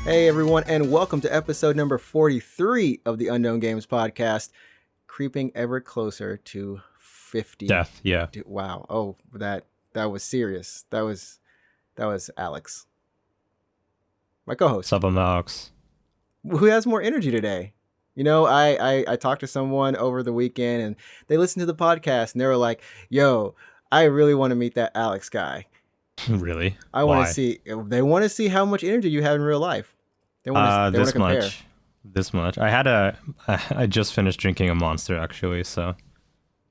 Hey everyone, and welcome to episode number 43 of the Unknown Games podcast, creeping ever closer to 50. Death, yeah. Wow. Oh, that was serious. That was Alex, my co-host. Sup, I'm Alex. Who has more energy today? You know, I talked to someone over the weekend, and they listened to the podcast, and they were like, "Yo, I really want to meet that Alex guy." Really? I want to see. They want to see how much energy you have in real life. They want to compare. This much. I just finished drinking a Monster actually, so.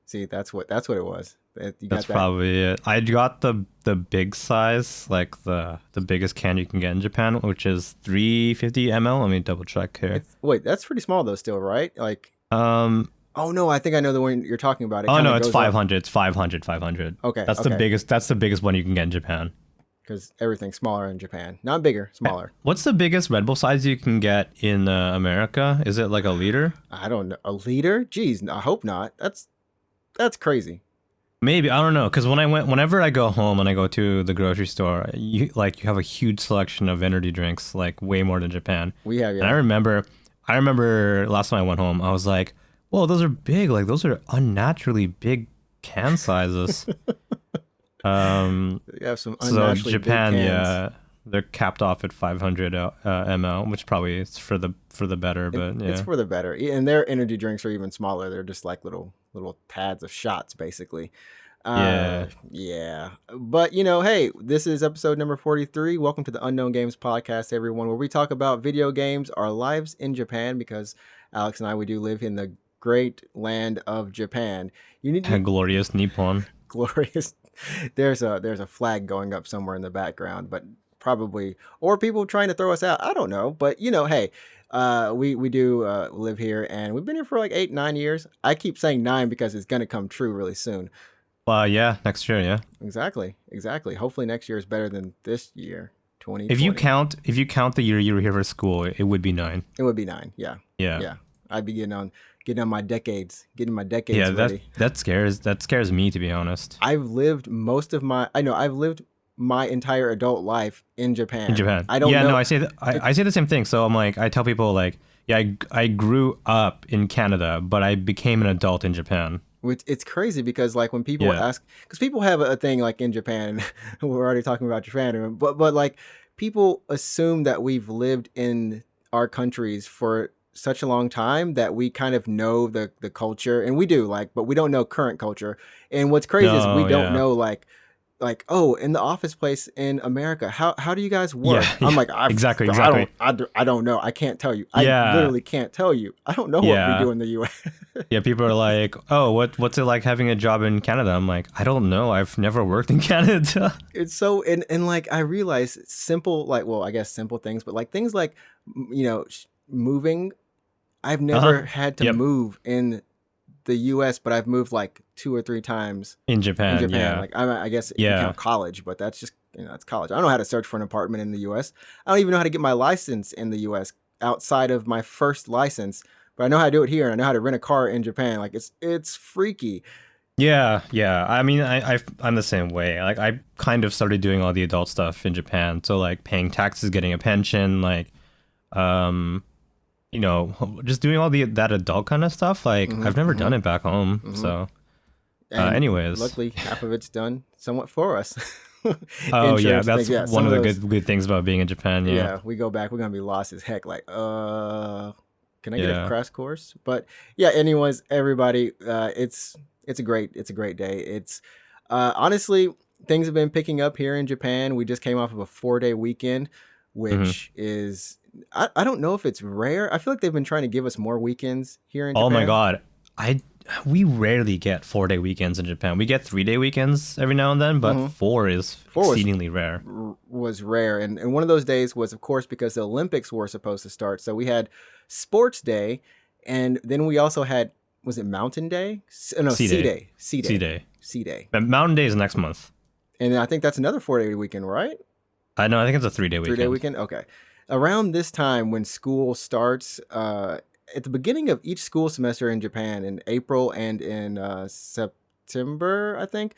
See, that's what it was. That's probably it. I got the big size, like the biggest can you can get in Japan, which is 350 ml. Let me double check here. Wait, that's pretty small though, still, right? Like. Oh no, I think I know the one you're talking about. It's 500. It's 500. Okay. That's the biggest. That's the biggest one you can get in Japan. Because everything's smaller in Japan, not bigger, smaller. What's the biggest Red Bull size you can get in America? Is it like a liter? I don't know. A liter? Jeez, I hope not. That's crazy. Maybe, I don't know, because whenever I go home and I go to the grocery store, you have a huge selection of energy drinks, like way more than Japan. We have, yeah. And I remember last time I went home, I was like, whoa, those are big. Like, those are unnaturally big can sizes. You have some unnaturally Japan, big cans. yeah, they're capped off at 500 ml, which probably is for the better, but yeah. It's for the better. And their energy drinks are even smaller. They're just like little pads of shots, basically. Yeah. But, hey, this is episode number 43. Welcome to the Unknown Games podcast, everyone, where we talk about video games, our lives in Japan, because Alex and I, we do live in the great land of Japan. Glorious Nippon. Glorious. There's a flag going up somewhere in the background, but probably, or people trying to throw us out. I don't know. But, hey, we do live here, and we've been here for like 8-9 years. I keep saying 9 because it's going to come true really soon. Yeah, next year, yeah. Exactly. Hopefully next year is better than this year, 2020. If you count the year you were here for school, it would be 9. It would be 9, yeah. Yeah. I'd be getting on my decades ready. Yeah, that scares me, to be honest. I've lived my entire adult life in Japan. I don't know. Yeah, no, I say the same thing. So I'm like, I tell people like, yeah, I grew up in Canada, but I became an adult in Japan. It's crazy because like when people ask, because people have a thing like in Japan, we're already talking about Japan, but like people assume that we've lived in our countries for such a long time that we kind of know the culture, and we do, like, but we don't know current culture. And what's crazy is we don't know like oh, in the office place in America, how do you guys work? Yeah, I'm like, exactly. I don't know. I can't tell you. I literally can't tell you. I don't know what we do in the US. Yeah, people are like, oh, what's it like having a job in Canada? I'm like, I don't know. I've never worked in Canada. It's so, and like I realize simple, like, well, I guess simple things, but like things like, moving. I've never had to move in the U.S., but I've moved like 2 or 3 times in Japan. Yeah, like I guess you count college, but that's just it's college. I don't know how to search for an apartment in the U.S. I don't even know how to get my license in the U.S. outside of my first license, but I know how to do it here, and I know how to rent a car in Japan. Like it's freaky. Yeah. I mean, I'm the same way. Like I kind of started doing all the adult stuff in Japan, so like paying taxes, getting a pension, like just doing all that adult kind of stuff. Like I've never done it back home. So anyways, luckily half of it's done somewhat for us. Oh yeah, that's one of the good things about being in Japan. Yeah, we go back, we're gonna be lost as heck. Like, can I get a crash course? But yeah, anyways, everybody, it's a great day. It's honestly, things have been picking up here in Japan. We just came off of a 4-day weekend, which is, I don't know if it's rare. I feel like they've been trying to give us more weekends here in Japan. Oh my god, we rarely get 4-day weekends in Japan. We get 3-day weekends every now and then, but 4 is exceedingly rare. Was rare, and one of those days was, of course, because the Olympics were supposed to start. So we had Sports Day, And then we also had, was it Mountain Day? No, C Sea Day. Day. Sea C Day. Day. Sea Day. Mountain Day is next month. And I think that's another 4-day weekend, right? I know. I think it's a 3-day weekend. 3-day weekend? Okay. Around this time when school starts, at the beginning of each school semester in Japan, in April and in September, I think,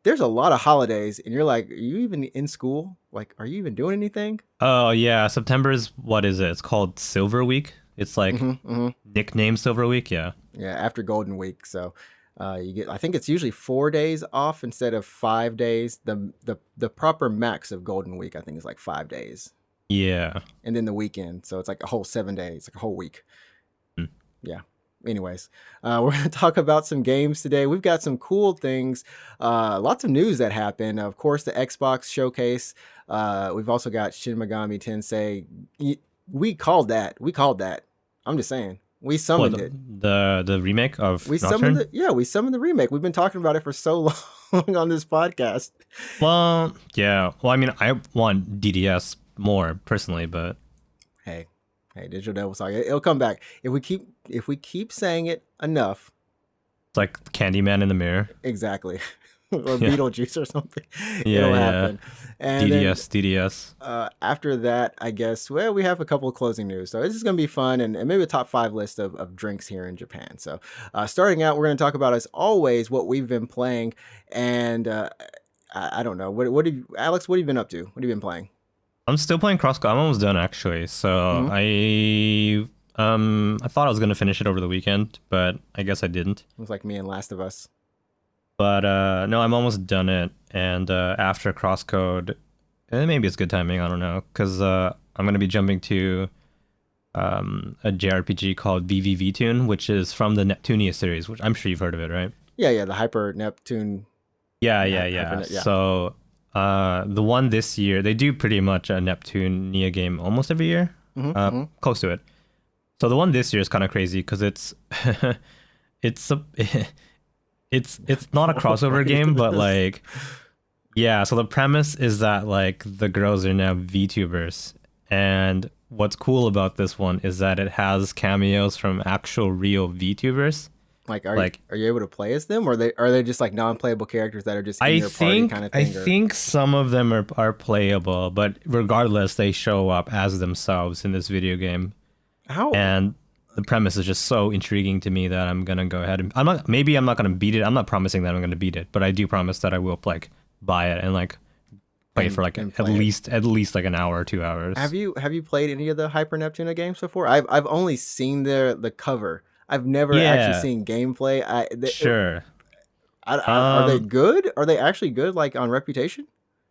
there's a lot of holidays. And you're like, are you even in school? Like, are you even doing anything? Oh, yeah. September is, what is it? It's called Silver Week. It's like nicknamed Silver Week. Yeah. Yeah, after Golden Week. So you get, I think it's usually 4 days off instead of 5 days. The proper max of Golden Week, I think, is like 5 days. Yeah. And then the weekend. So it's like a whole 7 days, like a whole week. Yeah. Anyways, we're going to talk about some games today. We've got some cool things, lots of news that happened. Of course, the Xbox showcase. We've also got Shin Megami Tensei. We called that. I'm just saying. We summoned it. The remake of we Nocturne? we summoned the remake. We've been talking about it for so long on this podcast. Well, yeah. Well, I mean, I want DDS more personally, but hey, Digital Devil Saga, it'll come back if we keep saying it enough. It's like Candyman in the mirror. Exactly. Or Beetlejuice or something. Yeah, It'll happen. And DDS. After that, I guess, well, we have a couple of closing news. So this is going to be fun and maybe a top 5 list of drinks here in Japan. So starting out, we're going to talk about, as always, what we've been playing. And I don't know. Alex, what have you been up to? What have you been playing? I'm still playing Crosscode. I'm almost done, actually. So I thought I was going to finish it over the weekend, but I guess I didn't. It was like me and Last of Us. But no, I'm almost done it. And after Crosscode, maybe it's good timing. I don't know. Because I'm going to be jumping to a JRPG called FFVII, which is from the Neptunia series, which I'm sure you've heard of it, right? Yeah, the Hyper Neptune. Yeah. So the one this year, they do pretty much a Neptunia game almost every year. Close to it. So the one this year is kind of crazy because it's not a crossover game, but like, yeah. So the premise is that like the girls are now VTubers, and what's cool about this one is that it has cameos from actual real VTubers. Like, are you able to play as them, or are they just like non-playable characters that are just in your party kind of thing? I think some of them are playable, but regardless, they show up as themselves in this video game. How? And the premise is just so intriguing to me that I'm gonna go ahead and I'm not gonna beat it. I'm not promising that I'm gonna beat it, but I do promise that I will like buy it and like play for like at least like an hour or 2 hours. Have you played any of the Hyper Neptunia games before? I've only seen the cover. I've never actually seen gameplay. Sure. Are they good? Are they actually good, like on reputation?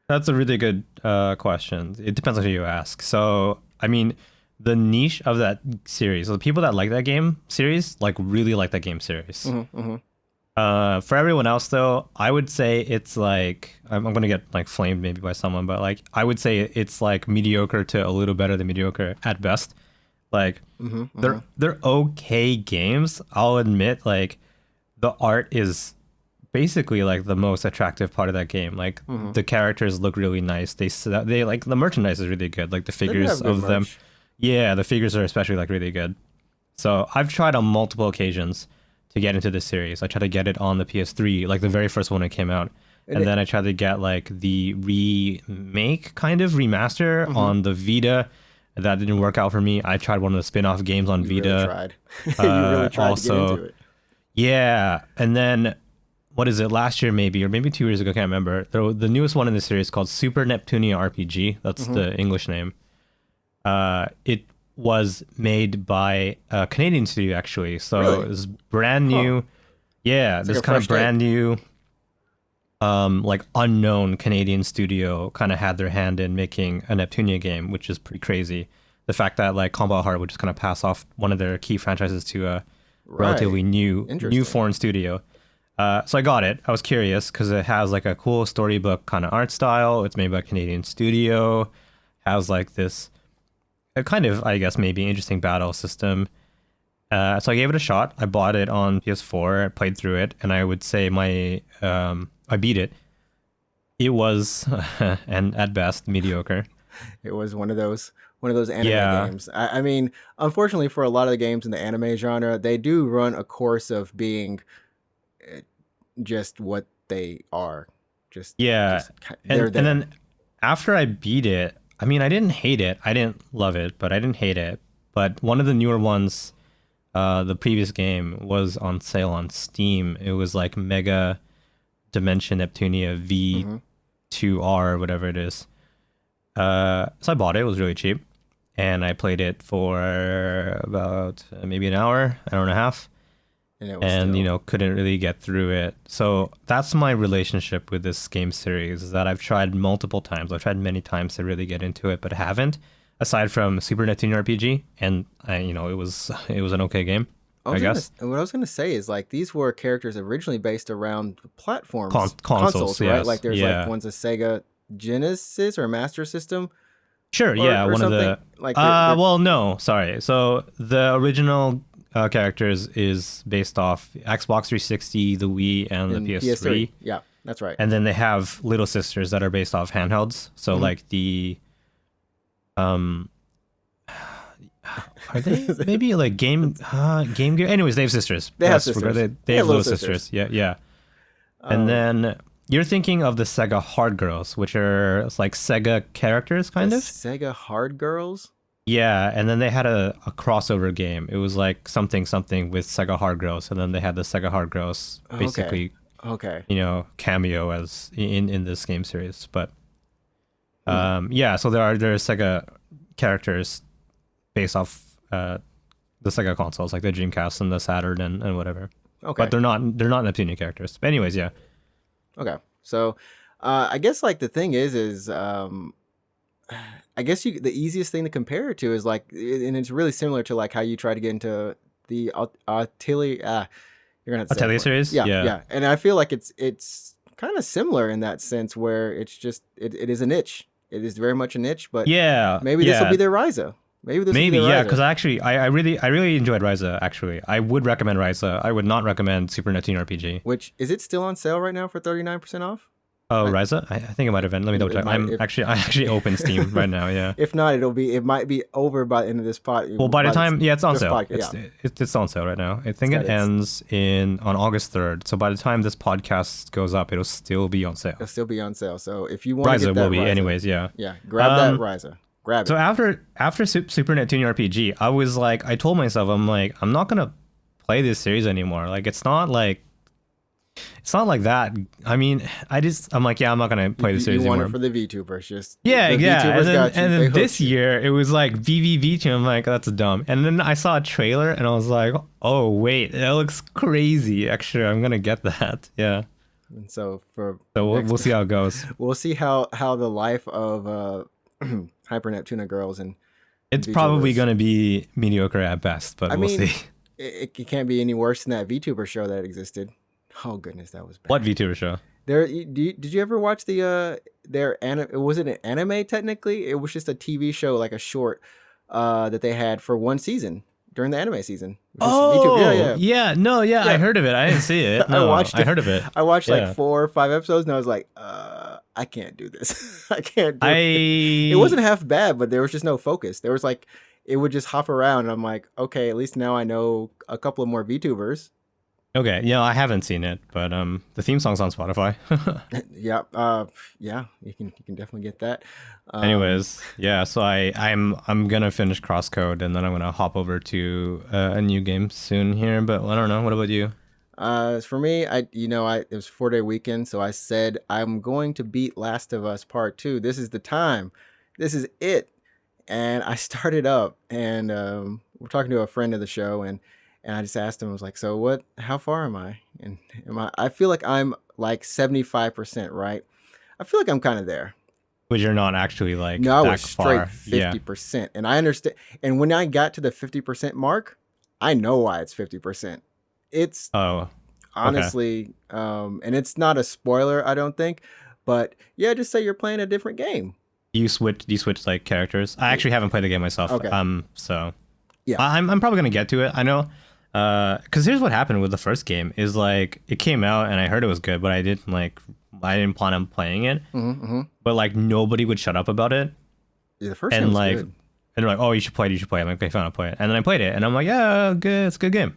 That's a really good question. It depends on who you ask. So, I mean, the niche of that series, so the people that like that game series, like really like that game series. For everyone else, though, I would say it's like, I'm going to get like flamed maybe by someone, but like, I would say it's like mediocre to a little better than mediocre at best. Like they're okay games. I'll admit, like the art is basically like the most attractive part of that game. Like the characters look really nice. They like the merchandise is really good. Like the figures of them. Yeah, the figures are especially like really good. So I've tried on multiple occasions to get into this series. I tried to get it on the PS3, like the very first one that came out. And then I tried to get like the remake kind of remaster on the Vita. That didn't work out for me. I tried one of the spin-off games on Vita. Really tried. You really tried also, to get into it. Yeah. And then, what is it, last year maybe, or maybe 2 years ago, I can't remember. The newest one in the series called Super Neptunia RPG. That's the English name. It was made by a Canadian studio, actually. So really? It's brand new. Yeah, it's this like kind of brand new, like unknown Canadian studio kind of had their hand in making a Neptunia game, which is pretty crazy. The fact that like Combat Heart would just kind of pass off one of their key franchises to a relatively new foreign studio. So I got it. I was curious because it has like a cool storybook kind of art style. It's made by a Canadian studio. Has like this a kind of, I guess, maybe interesting battle system. So I gave it a shot. I bought it on PS4, I played through it, and I would say I beat it. It was, and at best, mediocre. It was one of those one of those anime Yeah. games. I mean, unfortunately for a lot of the games in the anime genre, they do run a course of being just what they are. Yeah. They're And there. then after I beat it, I mean, I didn't hate it. I didn't love it, but I didn't hate it. But one of the newer ones, the previous game was on sale on Steam. It was like Mega Dimension Neptunia V2R, whatever it is. So I bought it. It was really cheap. And I played it for about maybe an hour and a half. And you know, couldn't really get through it. So that's my relationship with this game series, is that I've tried multiple times. I've tried many times to really get into it, but haven't. Aside from Super Neptunia RPG, and you know, it was an okay game, I guess. What I was gonna say is like these were characters originally based around platforms, consoles, right? yes. Like there's like one's a Sega Genesis or Master System. Sure, yeah, one something. Of the like. Well, no, sorry. So the original characters is based off Xbox 360, the Wii, and the PS3. Yeah, that's right. And then they have little sisters that are based off handhelds. So like the are they maybe like game gear? Anyways, they have sisters. They have sisters. They have little sisters. Yeah. And then you're thinking of the Sega Hard Girls, which are like Sega characters, kind of. Sega Hard Girls. Yeah, and then they had a crossover game. It was like something with Sega Hard Girls, and then they had the Sega Hard Girls basically, you know, cameo as in this game series. But yeah, so there are Sega characters based off the Sega consoles, like the Dreamcast and the Saturn and whatever. Okay, but they're not Neptunia characters. But anyways, yeah. Okay, so I guess like the thing is I guess the easiest thing to compare it to is like, and it's really similar to like how you try to get into the Atelier. You're gonna have to Atelier series. Yeah. And I feel like it's kind of similar in that sense, where it's just it is a niche. It is very much a niche, but maybe this will be their Ryza. Maybe yeah, because actually I really enjoyed Ryza. Actually, I would recommend Ryza. I would not recommend Super Neptunia RPG. Which is it still on sale right now for 39% off? Oh, Ryza? I think it might have been. Let me double check. I actually open Steam right now. Yeah. If not, it might be over by the end of this pod. Well, by the time, it's on sale. It's on sale right now. I think it ends on August 3rd. So by the time this podcast goes up, it'll still be on sale. It'll still be on sale. So if you want to get that will be Ryza, anyways. Yeah. Yeah. Grab that Ryza. Grab it. So after Super Neptunia RPG, I was like, I told myself, I'm like, I'm not gonna play this series anymore. Like, it's not like that. I mean, I'm like, yeah, I'm not gonna play the series anymore. You want it for the VTubers, just yeah. VTubers and then this year it was like VV2. I'm like, that's dumb. And then I saw a trailer and I was like, oh wait, that looks crazy. Actually, I'm gonna get that. Yeah. And so we'll see how it goes. We'll see how the life of Hyper Neptunia girls and it's probably gonna be mediocre at best, but we'll see. It can't be any worse than that VTuber show that existed. Oh goodness, that was bad. What VTuber show? Did you ever watch was it an anime technically? It was just a TV show, like a short that they had for one season during the anime season. Oh, yeah. No, yeah, I heard of it. I didn't see it. No, I heard of it. I watched like 4 or 5 episodes, and I was like, I can't do this. I can't do it. It wasn't half bad, but there was just no focus. There was like, it would just hop around, and I'm like, okay, at least now I know a couple of more VTubers. Okay, yeah, I haven't seen it, but the theme song's on Spotify. Yeah, you can definitely get that. Anyways, yeah, so I'm gonna finish Crosscode, and then I'm gonna hop over to a new game soon here. But I don't know. What about you? For me, it was 4-day weekend, so I said I'm going to beat Last of Us Part 2. This is the time. This is it. And I started up, and we're talking to a friend of the show, and I just asked him, I was like, so how far am I? And I feel like I'm like 75%, right? I feel like I'm kind of there. But you're not actually like no, I was straight 50%. Yeah. And I understand. And when I got to the 50% mark, I know why it's 50%. It's honestly, and it's not a spoiler, I don't think, but yeah, just say you're playing a different game. You switch like characters. I actually haven't played the game myself. Okay. So yeah, I'm probably gonna get to it. I know. Because here's what happened with the first game is like it came out and I heard it was good, but I didn't plan on playing it. But like nobody would shut up about it. Yeah, the first game was good. And they're like, oh, you should play it. You should play it. I'm like, okay, fine, I'll play it. And then I played it, and I'm like, yeah, good. It's a good game.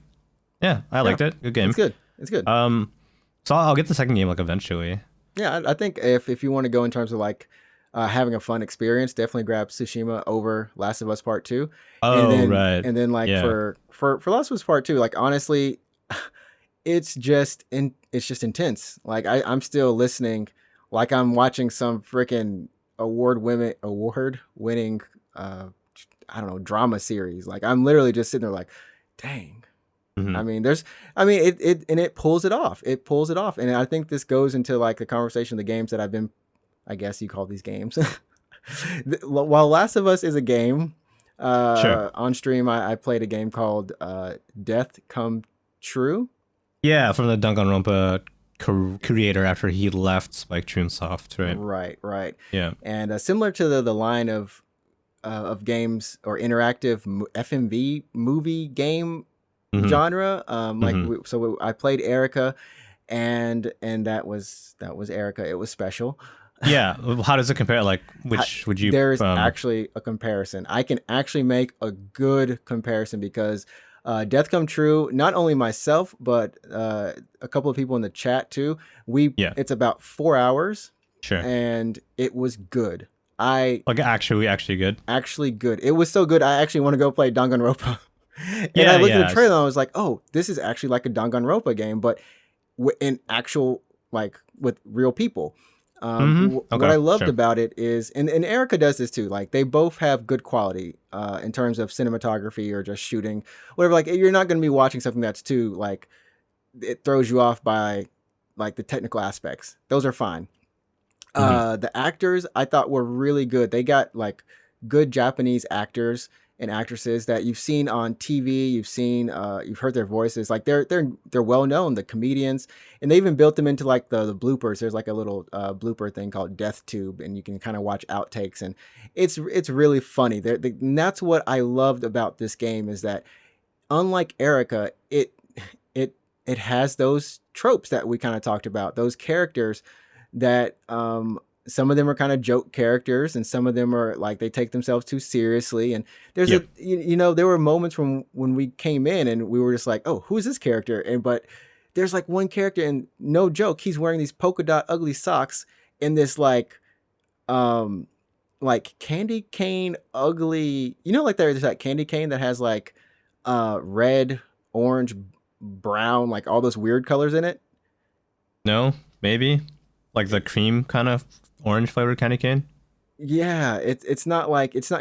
Yeah, I liked it. Good game. It's good. It's good. So I'll get the second game like eventually. Yeah, I think if you want to go in terms of like having a fun experience, definitely grab Tsushima over Last of Us Part 2. Oh, right. And then like for Last of Us Part 2, like honestly, it's just intense. Like I'm still listening like I'm watching some freaking award winning I don't know, drama series. Like I'm literally just sitting there like, dang. Mm-hmm. I mean, it pulls it off. It pulls it off. And I think this goes into like the conversation, the games that I've been, I guess you call these games. While Last of Us is a game, on stream, I played a game called Death Come True. Yeah, from the Danganronpa creator after he left Spike Chunsoft, right? Right. Yeah. And similar to the line of games or interactive FMV movie game genre, so I played Erica, and that was Erica. It was special. Yeah, how does it compare? Like, which would you? There's actually a comparison. I can actually make a good comparison because Death Come True, not only myself but a couple of people in the chat too. It's about 4 hours. Sure. And it was good. Actually good. Actually good. It was so good. I actually want to go play Danganronpa. And I looked at the trailer and I was like, oh, this is actually like a Danganronpa game, but in actual, like with real people. What I loved about it is, and Erica does this too, like they both have good quality in terms of cinematography or just shooting, whatever. Like you're not going to be watching something that's too, like, it throws you off by like the technical aspects. Those are fine. The actors I thought were really good. They got like good Japanese actors and actresses that you've seen on TV, you've heard their voices. Like they're well known, the comedians, and they even built them into like the bloopers. There's like a little blooper thing called Death Tube, and you can kind of watch outtakes, and it's really funny. And that's what I loved about this game is that unlike Erica, it has those tropes that we kind of talked about, those characters that some of them are kind of joke characters, and some of them are like they take themselves too seriously. And there's there were moments when we came in and we were just like, oh, who's this character? But there's like one character, and no joke, he's wearing these polka dot ugly socks in this like candy cane ugly, like there's that candy cane that has like red, orange, brown, like all those weird colors in it. No, maybe like the cream kind of orange flavored candy cane. Yeah, it's not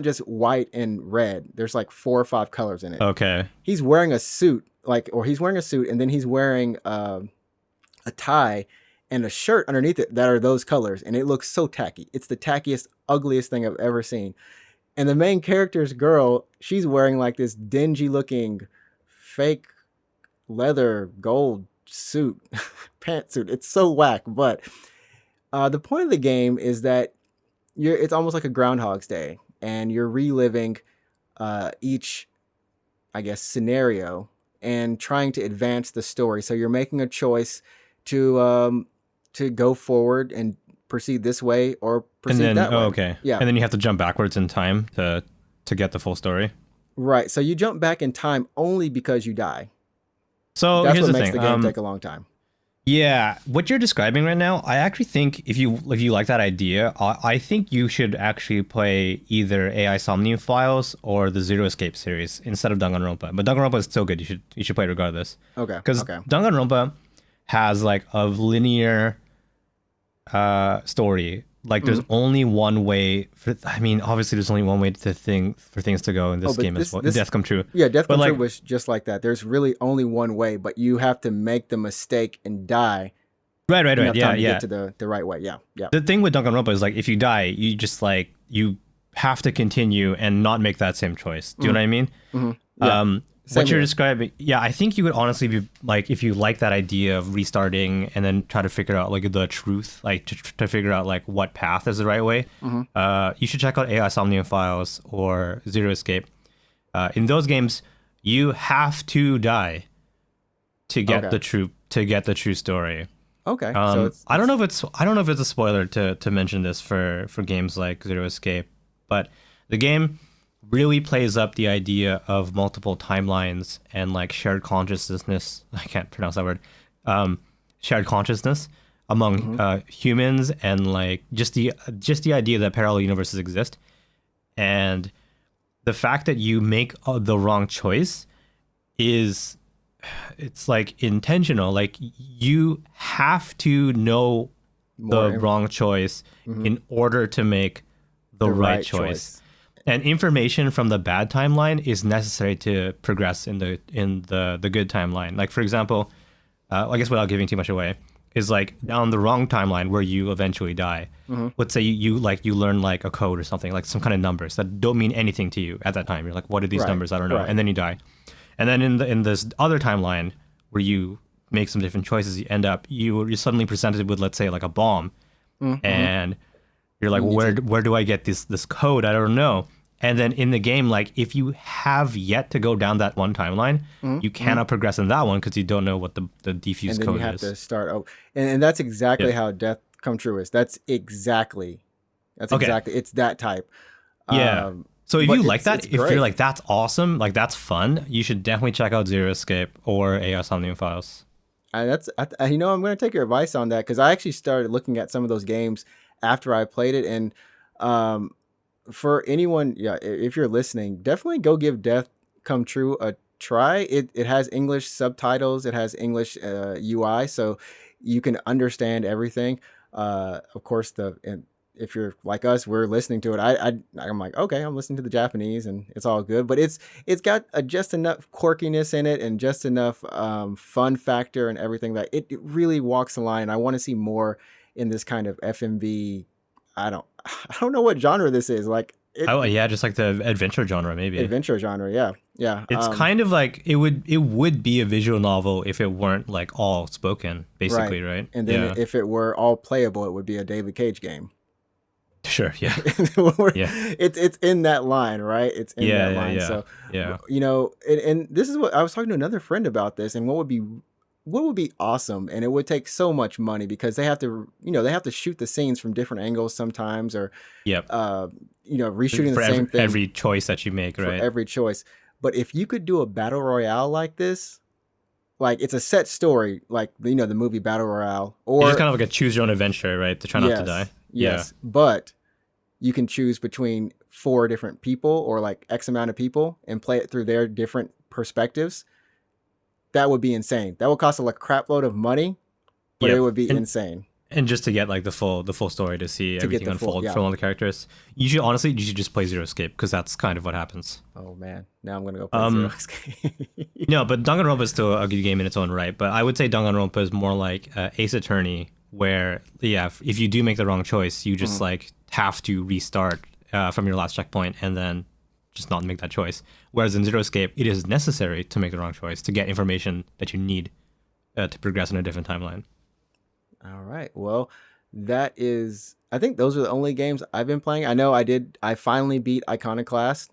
just white and red. There's like 4 or 5 colors in it. Okay. He's wearing a suit, and then he's wearing a tie and a shirt underneath it that are those colors, and it looks so tacky. It's the tackiest, ugliest thing I've ever seen. And the main character's girl, she's wearing like this dingy looking fake leather gold suit, pantsuit. It's so whack, but the point of the game is that it's almost like a Groundhog's Day, and you're reliving each, I guess, scenario and trying to advance the story. So you're making a choice to go forward and proceed this way or proceed that way. Okay. Yeah. And then you have to jump backwards in time to get the full story. Right. So you jump back in time only because you die. So that's here's what the makes thing. the game take a long time. Yeah, what you're describing right now, I actually think if you like that idea, I think you should actually play either AI Somnium Files or the Zero Escape series instead of Danganronpa. But Danganronpa is still good. You should play it regardless. Okay. Because Danganronpa has like a linear story. Like there's only one way. Obviously there's only one way for things to go in this game as well. Death Come True. Yeah, Death Come True was just like that. There's really only one way, but you have to make the mistake and die. Right. Yeah. To get to the right way. Yeah. The thing with Danganronpa is like if you die, you just like you have to continue and not make that same choice. Do you know what I mean? Mm-hmm. Yeah. What you're describing, I think you would honestly be like, if you like that idea of restarting and then try to figure out like the truth, like to figure out like what path is the right way, you should check out AI Somnium Files or Zero Escape. In those games, you have to die to get the true story. Okay. So I don't know if it's a spoiler to mention this for games like Zero Escape, but the game really plays up the idea of multiple timelines and like shared consciousness. I can't pronounce that word. Shared consciousness among humans, and like just the idea that parallel universes exist, and the fact that you make the wrong choice is, it's like intentional. Like you have to know the wrong choice in order to make the right choice. And information from the bad timeline is necessary to progress in the good timeline. Like for example, I guess without giving too much away, is like down the wrong timeline where you eventually die. Let's say you learn like a code or something, like some kind of numbers that don't mean anything to you at that time. You're like, what are these numbers? I don't know. And then you die. And then in this other timeline where you make some different choices, you're suddenly presented with, let's say, like a bomb, and you're like, where do I get this code? I don't know. And then in the game, like if you have yet to go down that one timeline, you cannot progress in that one because you don't know what the defuse code is. And then you have to start. Oh, and that's exactly how Death Come True is. That's exactly. It's that type. Yeah. So if you like that, if you're like, that's awesome, like that's fun, you should definitely check out Zero Escape or AS Omnium Files. I'm going to take your advice on that, because I actually started looking at some of those games after I played it. And for anyone, if you're listening, definitely go give Death Come True a try. It has English subtitles. It has English UI, so you can understand everything. Of course, if you're like us, we're listening to it. I'm like, okay, I'm listening to the Japanese, and it's all good. But it's got just enough quirkiness in it, and just enough fun factor and everything that it really walks the line. I want to see more in this kind of FMV. I don't know what genre this is. Like, just like the adventure genre, maybe. Adventure genre, yeah. It's kind of like it would be a visual novel if it weren't like all spoken, basically, right? And then if it were all playable, it would be a David Cage game. Sure, yeah. It's in that line, right? It's in that line. So, and this is what I was talking to another friend about this, and what would be awesome, and it would take so much money, because they have to shoot the scenes from different angles sometimes, or reshooting the same thing every choice that you make, right? For every choice. But if you could do a battle royale like this, like it's a set story, like the movie Battle Royale, or it's just kind of like a choose your own adventure, right? To try not to die. Yes, but you can choose between 4 different people, or like X amount of people, and play it through their different perspectives. That would be insane. That would cost a crap load of money, but it would be insane. And just to get like the full story, to see everything unfold from all the characters, you should just play Zero Escape, because that's kind of what happens. Oh man, now I'm gonna go play Zero Escape. No, but Danganronpa is still a good game in its own right. But I would say Danganronpa is more like Ace Attorney, where if you do make the wrong choice, you just like have to restart from your last checkpoint and then just not make that choice. Whereas in Zero Escape, it is necessary to make the wrong choice to get information that you need to progress in a different timeline. All right. Well, I think those are the only games I've been playing. I know I finally beat Iconoclast.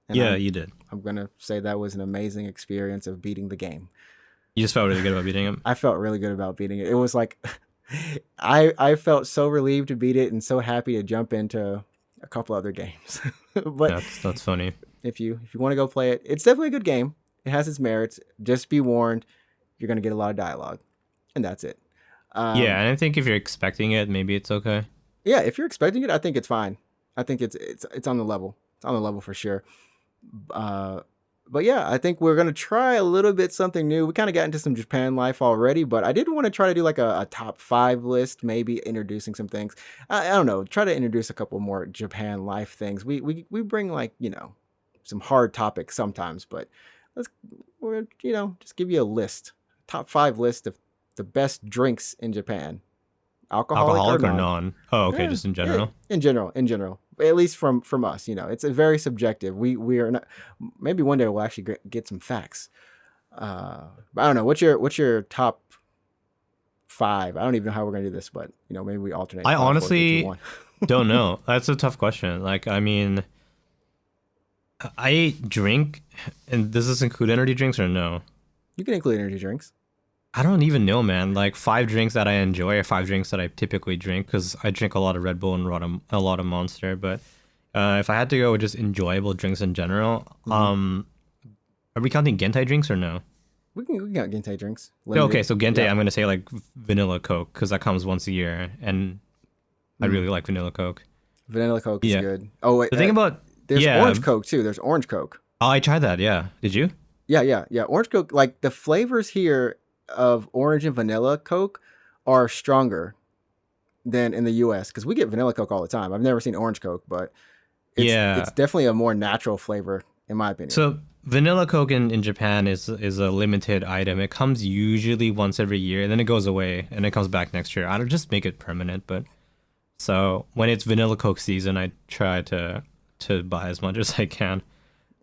You did. I'm going to say that was an amazing experience of beating the game. You just felt really good about beating it? I felt really good about beating it. It was like, I felt so relieved to beat it, and so happy to jump into a couple other games. But that's funny. If you want to go play it, it's definitely a good game. It has its merits. Just be warned, you're going to get a lot of dialogue, and that's it. And I think if you're expecting it, maybe it's okay. Yeah, if you're expecting it, I think it's fine. I think it's on the level. It's on the level for sure. But yeah, I think we're gonna try a little bit something new. We kind of got into some Japan life already, but I did want to try to do like a top 5 list, maybe introducing some things. I don't know. Try to introduce a couple more Japan life things. We bring like some hard topics sometimes, but we're just give you a list, top 5 list of the best drinks in Japan. Alcoholic or non? Oh, okay, just in general. Yeah, in general. At least from us, it's a very subjective. We are not. Maybe one day we'll actually get some facts. But I don't know. What's your top 5? I don't even know how we're gonna do this, but maybe we alternate. I honestly don't know. That's a tough question. Like, I mean, I drink, and does this include energy drinks or no? You can include energy drinks. I don't even know, man. Like 5 drinks that I enjoy, or 5 drinks that I typically drink, because I drink a lot of Red Bull and a lot of Monster. But If I had to go with just enjoyable drinks in general, are we counting Gentai drinks or no? We got Gentei drinks. No, okay, Limited. so Gentai, Yeah. I'm gonna say like vanilla Coke because that comes once a year, and I really like vanilla Coke. Vanilla Coke is Yeah. good. Oh wait, The thing about there's orange Coke too. There's orange Coke. oh, I tried that. Yeah, did you? Yeah. Orange Coke, like the flavors here of orange and vanilla Coke are stronger than in the US because we get vanilla Coke all the time. I've never seen orange Coke, but it's Yeah. definitely a more natural flavor in my opinion. So vanilla Coke in Japan is a limited item. It comes usually once every year, and then it goes away, and it comes back next year. I don't just make it permanent, but so when it's vanilla Coke season, I try to buy as much as I can.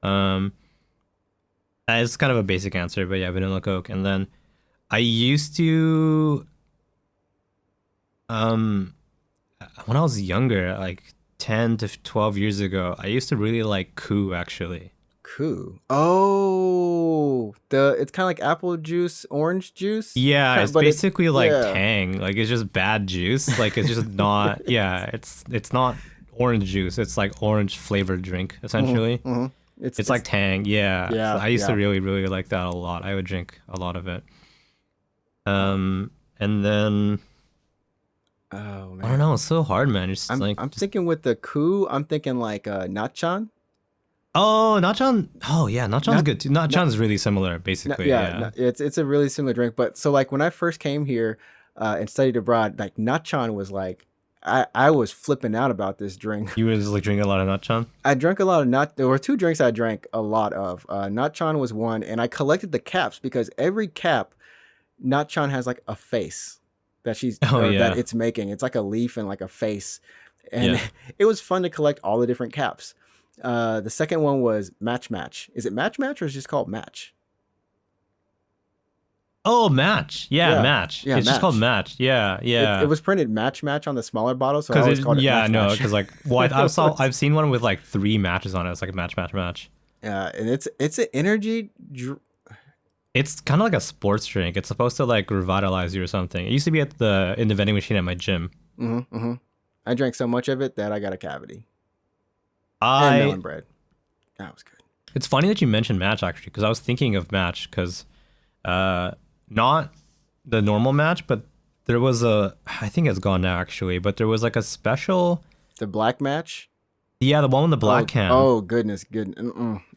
Um, it's kind of a basic answer, but yeah, vanilla Coke. And then I used to, um, when I was younger, like 10 to 12 years ago, I used to really like Koo actually. Cool. Oh, it's kind of like apple juice, orange juice. Yeah, Kind it's of, but basically like yeah. Tang. Like it's just bad juice. Like it's just not. Yeah, it's not orange juice. It's like orange flavored drink essentially. Mhm. It's like Tang. Yeah. So Yeah, I used to yeah. really like that a lot. I would drink a lot of it. And then Oh I don't man. know. It's so hard, man. It's just like I'm thinking with the coup, I'm thinking like Natchan. oh, Nachan. Oh yeah, Nachan's Not, good too. not, Nachan's really similar, basically. Yeah. it's a really similar drink. But so like when I first came here and studied abroad, like Natchan was like I was flipping out about this drink. You was like drinking a lot of Nachan. I drank a lot of not. There were two drinks I drank a lot of. Natchan was one, and I collected the caps because every cap, Natchan has like a face that Oh that yeah. it's making. It's like a leaf and like a face, and Yeah. it was fun to collect all the different caps. The second one was Match Match. Is it Match Match or is it just called Match? Oh, Match. Yeah, Yeah, Match. yeah, It's just called Match. Match. Yeah, It yeah. was printed Match Match on the smaller bottle, so I Because always called it yeah, Match no, Match. because like, well, I've seen one with like 3 matches on it. It's like a match. Yeah, and it's an energy. It's kind of like a sports drink. It's supposed to like revitalize you or something. It used to be in the vending machine at my gym. I drank so much of it that I got a cavity and I melon bread. That was good. It's funny that you mentioned Match actually, because I was thinking of Match because not the normal Match, but there was I think it's gone now actually, but there was like a special. The black match. Yeah, the one with the black can. Oh goodness, good.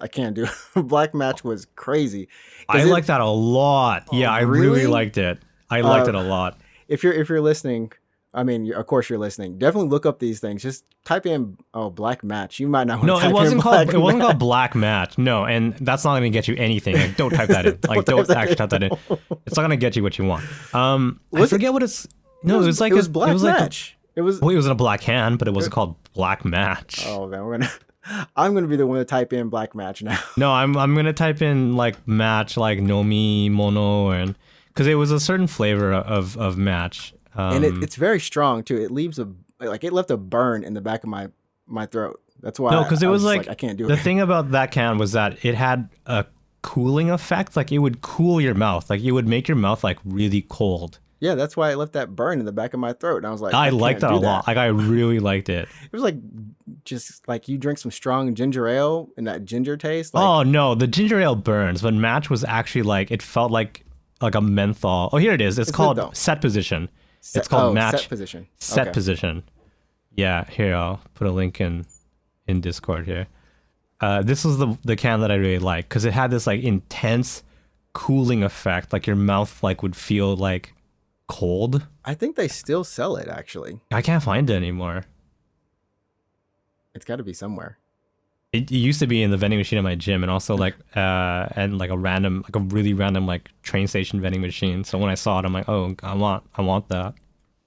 I can't do it. Black match was crazy. I like that a lot. Yeah, I really really? liked it. I liked it a lot. If you're listening, I mean, of course you're listening. Definitely look up these things. Just type in black match. You might not want No, to type it wasn't in called black it wasn't match. called Black Match. No, and that's not gonna get you anything. Like, don't type that in. Like, don't actually type that in. It's not gonna get you what you want. I forget what it's. No, it was like it was black it was like match. It was. well, it was in a black can, but it wasn't called Black Match. Oh man, I'm gonna be the one to type in black match now. No, I'm gonna type in like match, like nomi mono, and because it was a certain flavor of match. And it's very strong too. It leaves it left a burn in the back of my throat. That's why. No, because it I was just like I can't do the it. thing about that can was that it had a cooling effect. Like it would cool your mouth. Like it would make your mouth like really cold. Yeah, that's why it left that burn in the back of my throat. And I was like, I can't liked that do a lot. Like I really liked it. It was like just like you drink some strong ginger ale and that ginger taste. Like, Oh no, the ginger ale burns, but match was actually like it felt like a menthol. Oh, here it is. It's called menthol. set position. It's called match set position. set Okay. position. Yeah, here I'll put a link in Discord here. This was the can that I really liked because it had this like intense cooling effect. Like your mouth like would feel like cold. I think they still sell it actually. I can't find it anymore. It's got to be somewhere. It used to be in the vending machine at my gym, and also like and like a really random like train station vending machine. So when I saw it, I'm like, oh, I want that.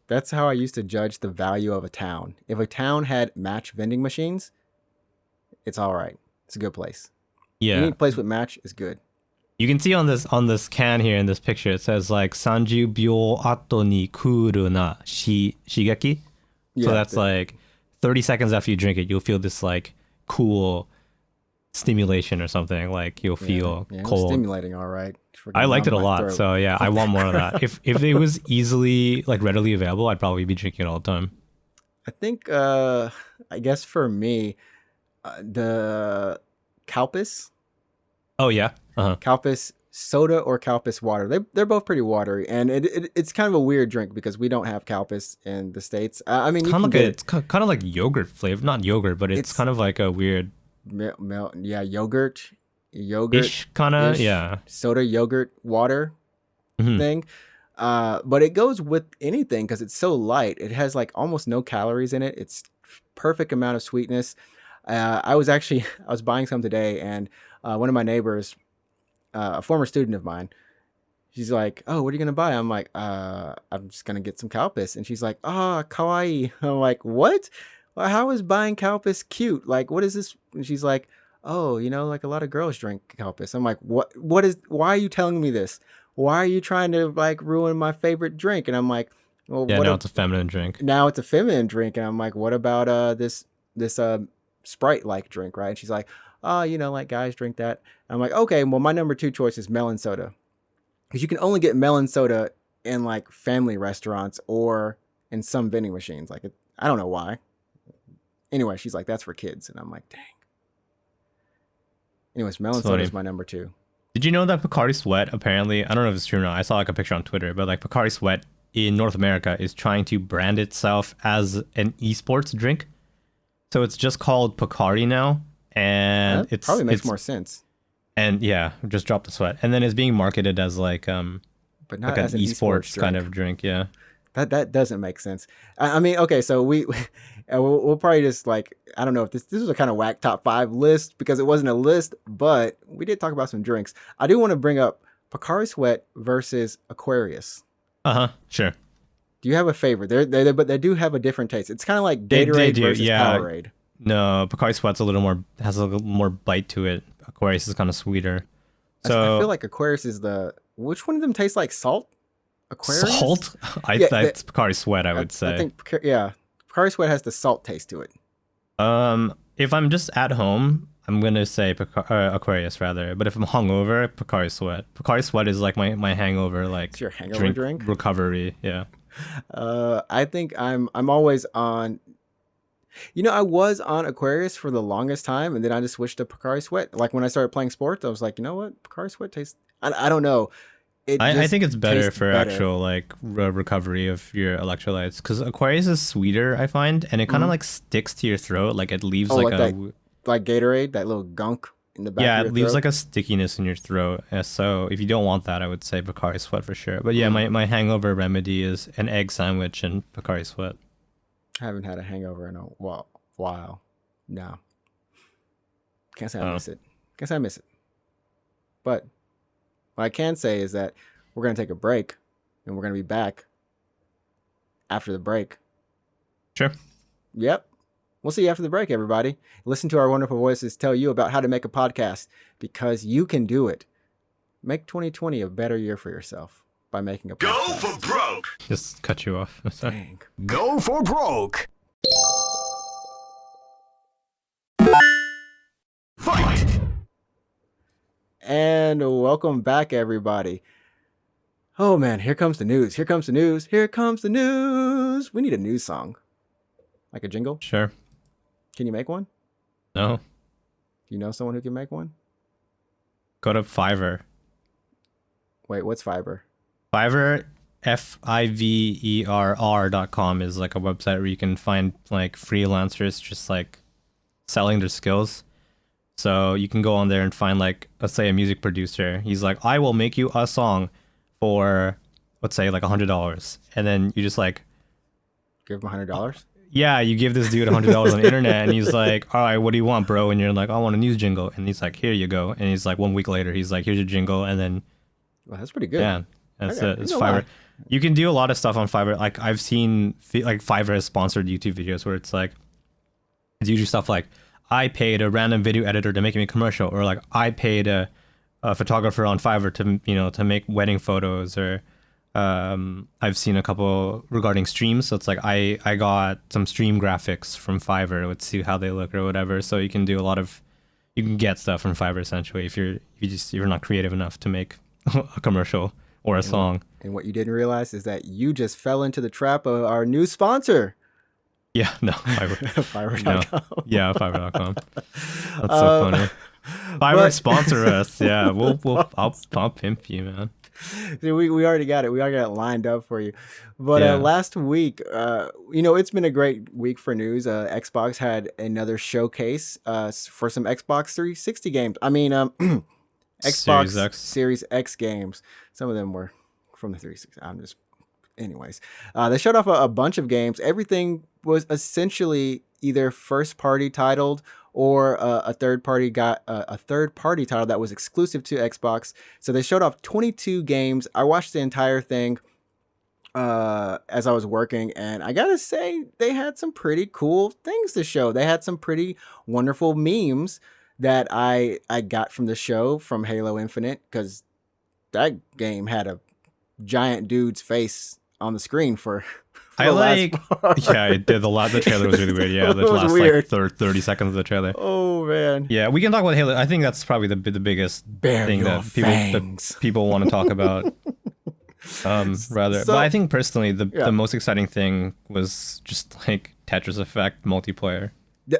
That's how I used to judge the value of a town. If a town had match vending machines, it's all right. It's a good place. Yeah, Any place with match is good. you can see on this can here in this picture, it says like 30秒後に来るなshigeki. So Yeah, that's like 30 seconds after you drink it, you'll feel this like cool stimulation or something. Like you'll feel it was cold. stimulating, all right. I liked it a Down my lot. throat. So yeah, I want more of that. If it was easily like readily available, I'd probably be drinking it all the time. I think I guess for me, The Calpis, Oh yeah. Uh-huh. Calpis soda or Calpis water. They're both pretty watery, and it's kind of a weird drink because we don't have Calpis in the States. I mean, It's you kind can of like get a, it. it's kind of like yogurt flavor, not yogurt, but it's It's kind of like a weird yeah, yogurt ish kind of, ish, yeah. soda, yogurt, water Hmm. thing. But it goes with anything because it's so light. It has like almost no calories in it. It's perfect amount of sweetness. I was actually I was buying some today, and one of my neighbors, a former student of mine, she's like, "Oh, what are you gonna buy?" I'm like, I'm just gonna get some Calpis," and she's like, "Ah, kawaii." I'm like, "What? Well, how is buying Calpis cute? Like, what is this?" And she's like, "Oh, like a lot of girls drink Calpis." I'm like, "What? What is? Why are you telling me this? Why are you trying to like ruin my favorite drink?" And I'm like, "Well, Yeah, now it's a feminine drink. now it's a feminine drink." And I'm like, "What about this Sprite like drink, right?" And she's like, "Oh, like guys drink that." And I'm like, "Okay, well, my number two choice is melon soda." Because you can only get melon soda in like family restaurants or in some vending machines. Like, I don't know why. Anyway, she's like, "That's for kids," and I'm like, "Dang." Anyways, melon It's soda funny. is my number two. Did you know that Pocari Sweat apparently, I don't know if it's true or not, I saw like a picture on Twitter, but like Pocari Sweat in North America is trying to brand itself as an esports drink. So it's just called Pocari now, and That it's probably makes it's more sense, and yeah, just drop the sweat. And then it's being marketed as but like not an as an esports esports kind drink. of drink, yeah. That doesn't make sense. I mean, okay, so we'll probably just like, I don't know if this was a kind of whack top five list because it wasn't a list, but we did talk about some drinks. I do want to bring up Pocari Sweat versus Aquarius. Uh-huh, sure. Do you have a favorite? But they do have a different taste. It's kind of like They Gatorade do, versus yeah. Powerade. No, Pocari Sweat's a little more has a little more bite to it. Aquarius is kind of sweeter. I feel So like Aquarius is which one of them tastes like salt? Aquarius? salt, I Yeah, that's Pocari Sweat, I would I say. think yeah, Pocari Sweat has the salt taste to it. If I'm just at home, I'm gonna say Aquarius rather. But if I'm hungover, Pocari Sweat. Pocari Sweat is like my hangover like It's your hangover drink. recovery. Yeah. I think I'm always on. I was on Aquarius for the longest time, and then I just switched to Pocari Sweat. Like when I started playing sports, I was like, you know what, Pocari Sweat tastes. I don't know. It I just think it's better tastes for better. actual like recovery of your electrolytes because Aquarius is sweeter, I find, and it kind of Mhm. like sticks to your throat. Like it leaves Oh, like like that, like Gatorade, that little gunk in the back yeah, of it your leaves throat. like a stickiness in your throat. So if you don't want that, I would say Pocari Sweat for sure. But yeah, Mm. my hangover remedy is an egg sandwich and Pocari Sweat. I haven't had a hangover in a while. No, can't say I Oh, miss it. Can't say I miss it. But what I can say is that we're gonna take a break, and we're gonna be back after the break. sure. Yep. We'll see you after the break, everybody. Listen to our wonderful voices tell you about how to make a podcast because you can do it. Make 2020 a better year for yourself by making a Go podcast. for broke. Just cut you off. Sorry. Dang. Go for broke. Fight. And welcome back, everybody. Oh man, here comes the news. Here comes the news. Here comes the news. We need a news song. Like a jingle. Sure. Can you make one? No. Do you know someone who can make one? Go to Fiverr. Wait, what's Fiverr? Fiverr, FIVERR.com is like a website where you can find like freelancers just like selling their skills. So you can go on there and find like, let's say a music producer. He's like, I will make you a song for, let's say like $100. And then you just like, Give him $100? yeah, you give this dude $100 on the internet and he's like, all right, what do you want, bro? And you're like, I want a news jingle. And he's like, here you go. And he's like, 1 week later, he's like, here's your jingle. And then, Well, that's pretty good. yeah, that's Okay, it. It's you know Fiverr. what? You can do a lot of stuff on Fiverr. Like I've seen like Fiverr has sponsored YouTube videos where it's like, it's usually stuff like, I paid a random video editor to make me a commercial, or like I paid a photographer on Fiverr to make wedding photos, or I've seen a couple regarding streams. So it's like I got some stream graphics from Fiverr. Let's see how they look or whatever. So you can do you can get stuff from Fiverr essentially if you're not creative enough to make a commercial or a song. And what you didn't realize is that you just fell into the trap of our new sponsor. Yeah, no, Fiverr. No. Fiverr.com. Yeah, Fiverr.com. That's so funny. Fiverr sponsor us. Yeah, I'll pimp you, man. See, we already got it. We already got it lined up for you. But Yeah. last week, it's been a great week for news. Xbox had another showcase for some Xbox 360 games. I mean, Xbox Series X games. Some of them were from the 360. Anyways, they showed off a bunch of games. Everything was essentially either first party titled or a third party title that was exclusive to Xbox. So they showed off 22 games. I watched the entire thing as I was working, and I gotta say they had some pretty cool things to show. They had some pretty wonderful memes that I got from the show from Halo Infinite, because that game had a giant dude's face on the screen for I like yeah, it did. The trailer was really weird. Yeah, the last weird. Like 30 seconds of the trailer. Oh man. Yeah, we can talk about Halo. I think that's probably the biggest thing that people want to talk about. But I think personally the most exciting thing was just like Tetris Effect multiplayer.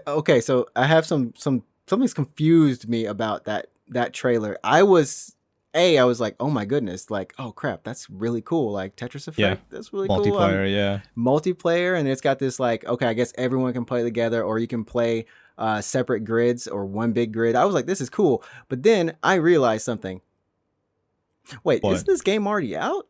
Okay, so I have something's confused me about that trailer. I was like, oh my goodness, like, oh crap, that's really cool. Like Tetris Effect, that's really cool. Multiplayer, and it's got this like, okay, I guess everyone can play together, or you can play separate grids or one big grid. I was like, this is cool. But then I realized something. Wait, isn't this game already out?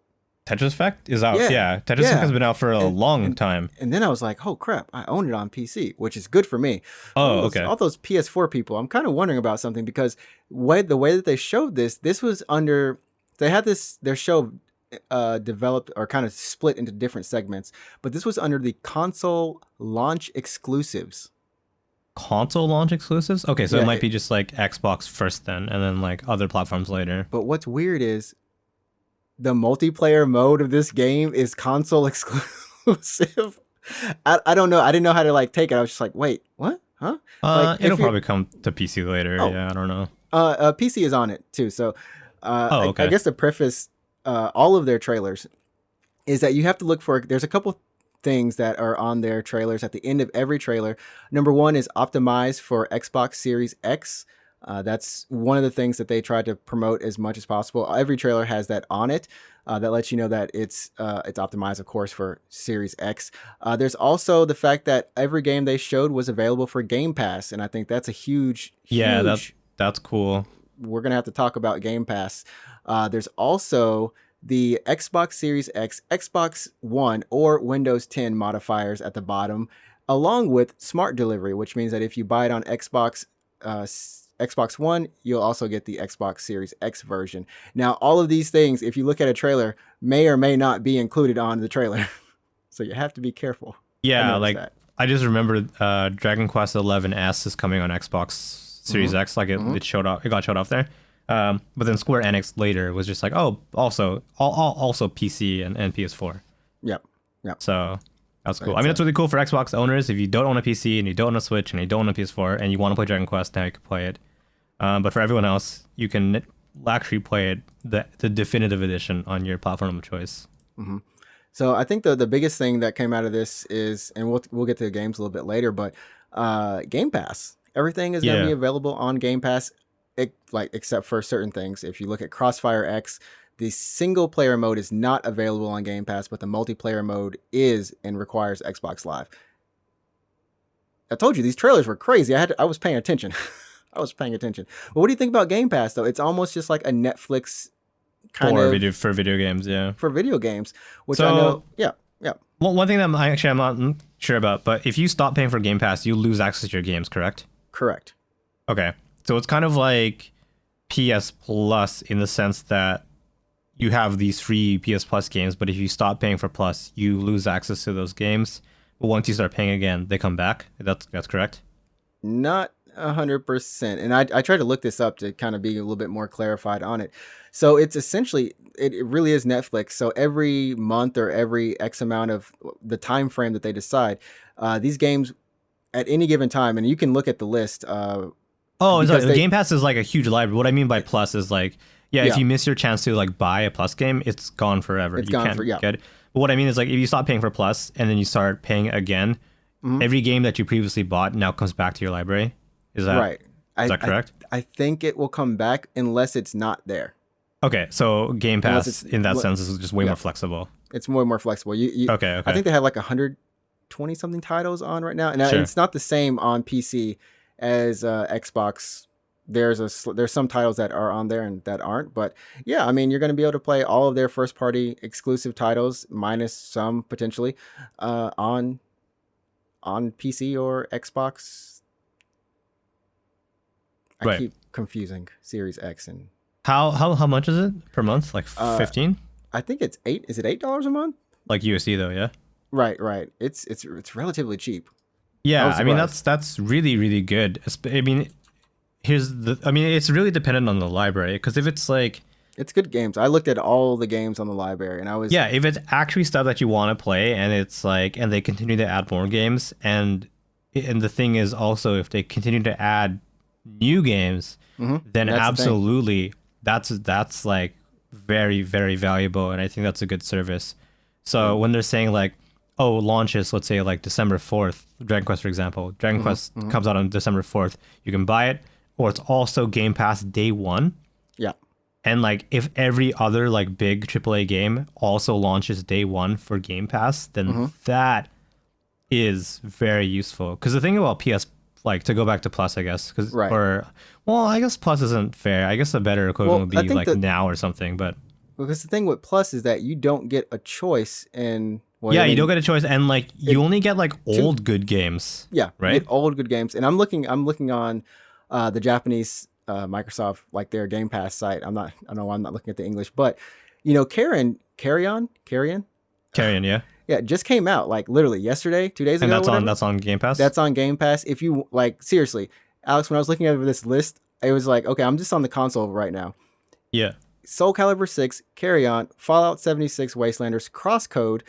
Tetris Effect is out. Yeah. Tetris Effect has been out for a long time. And then I was like, oh crap, I own it on PC, which is good for me. Okay. All those PS4 people, I'm kind of wondering about something, because the way that they showed this was under, they had their show developed or kind of split into different segments, but this was under the console launch exclusives. Console launch exclusives? Okay, so it might be just like Xbox first then, and then like other platforms later. But what's weird is the multiplayer mode of this game is console exclusive. I don't know. I didn't know how to like take it. I was just like, wait, what? Huh? It'll probably come to PC later. Oh. Yeah, I don't know. PC is on it too. So okay. I guess to preface all of their trailers is that you have to look for, there's a couple things that are on their trailers at the end of every trailer. Number one is optimized for Xbox Series X. That's one of the things that they try to promote as much as possible. Every trailer has that on it. That lets you know that it's optimized, of course, for Series X. There's also the fact that every game they showed was available for Game Pass, and I think that's a huge. Yeah, that's cool. We're gonna have to talk about Game Pass. There's also the Xbox Series X, Xbox One, or Windows 10 modifiers at the bottom, along with Smart Delivery, which means that if you buy it on Xbox One, you'll also get the Xbox Series X version. Now, all of these things, if you look at a trailer, may or may not be included on the trailer. So you have to be careful. Yeah, like I just remember Dragon Quest XI S is coming on Xbox Series X. Like it got showed off there. But then Square Enix later was just like, oh, also PC and PS4. Yep. So that's cool. I mean, it's really cool for Xbox owners. If you don't own a PC and you don't own a Switch and you don't own a PS4 and you want to play Dragon Quest, now you can play it. But for everyone else, you can actually play it, the definitive edition, on your platform of choice. Mm-hmm. So I think the biggest thing that came out of this is, and we'll get to the games a little bit later, but Game Pass. Everything is going to be available on Game Pass, except for certain things. If you look at Crossfire X, the single player mode is not available on Game Pass, but the multiplayer mode is and requires Xbox Live. I told you these trailers were crazy. I was paying attention. But what do you think about Game Pass though? It's almost just like a Netflix kind of for video games, yeah. For video games, which I know, yeah. Well, one thing that I'm not sure about, but if you stop paying for Game Pass, you lose access to your games, correct? Correct. Okay, so it's kind of like PS Plus in the sense that you have these free PS Plus games, but if you stop paying for Plus, you lose access to those games. But once you start paying again, they come back. That's correct? Not 100%. And I tried to look this up to kind of be a little bit more clarified on it. So it's essentially, it really is Netflix. So every month or every X amount of the time frame that they decide, these games at any given time, and you can look at the list. The Game Pass is like a huge library. What I mean by Plus is like, if you miss your chance to like buy a Plus game, it's gone forever. You can't get it. But what I mean is like, if you stop paying for Plus and then you start paying again, every game that you previously bought now comes back to your library. Is that right? Is that correct? I think it will come back unless it's not there. Okay, so Game Unless Pass it's in that sense is just way more flexible. It's more flexible. Okay. I think they have like 120 something titles on right now, and Sure. it's not the same on PC as Xbox. There's some titles that are on there and that aren't, but yeah, I mean, you're going to be able to play all of their first party exclusive titles minus some potentially on PC or Xbox. I keep confusing Series X and how much is it per month? Like 15? I think it's $8. Is it $8 a month? Like USD though, yeah. Right. It's relatively cheap. Yeah, I mean that's really really good. I mean, it's really dependent on the library, because if it's like, it's good games. I looked at all the games on the library and I was if it's actually stuff that you want to play, and it's like, and they continue to add more games, and the thing is also, if they continue to add new games, then absolutely that's like very very valuable, and I think that's a good service. So when they're saying like, oh, launches, let's say like December 4th, Dragon Quest, for example. Dragon Quest comes out on December 4th. You can buy it, or it's also Game Pass day one. Yeah. And like, if every other like big AAA game also launches day one for Game Pass, then that is very useful. Because the thing about PS, like, to go back to Plus, I guess, I guess Plus isn't fair. I guess a better equivalent would be like Now or something, but. Because the thing with Plus is that you don't get a choice in. Well, you don't get a choice, and like you only get like old good games. Yeah, right. You get old good games, and I'm looking on the Japanese Microsoft, like their Game Pass site. I don't know why I'm not looking at the English, but Carrion, yeah. Yeah, it just came out like literally yesterday, 2 days ago. And that's on Game Pass. That's on Game Pass. If you like, seriously, Alex, when I was looking at this list, it was like, okay, I'm just on the console right now. Yeah. Soul Calibur 6, Carrion, Fallout 76, Wastelanders, Crosscode,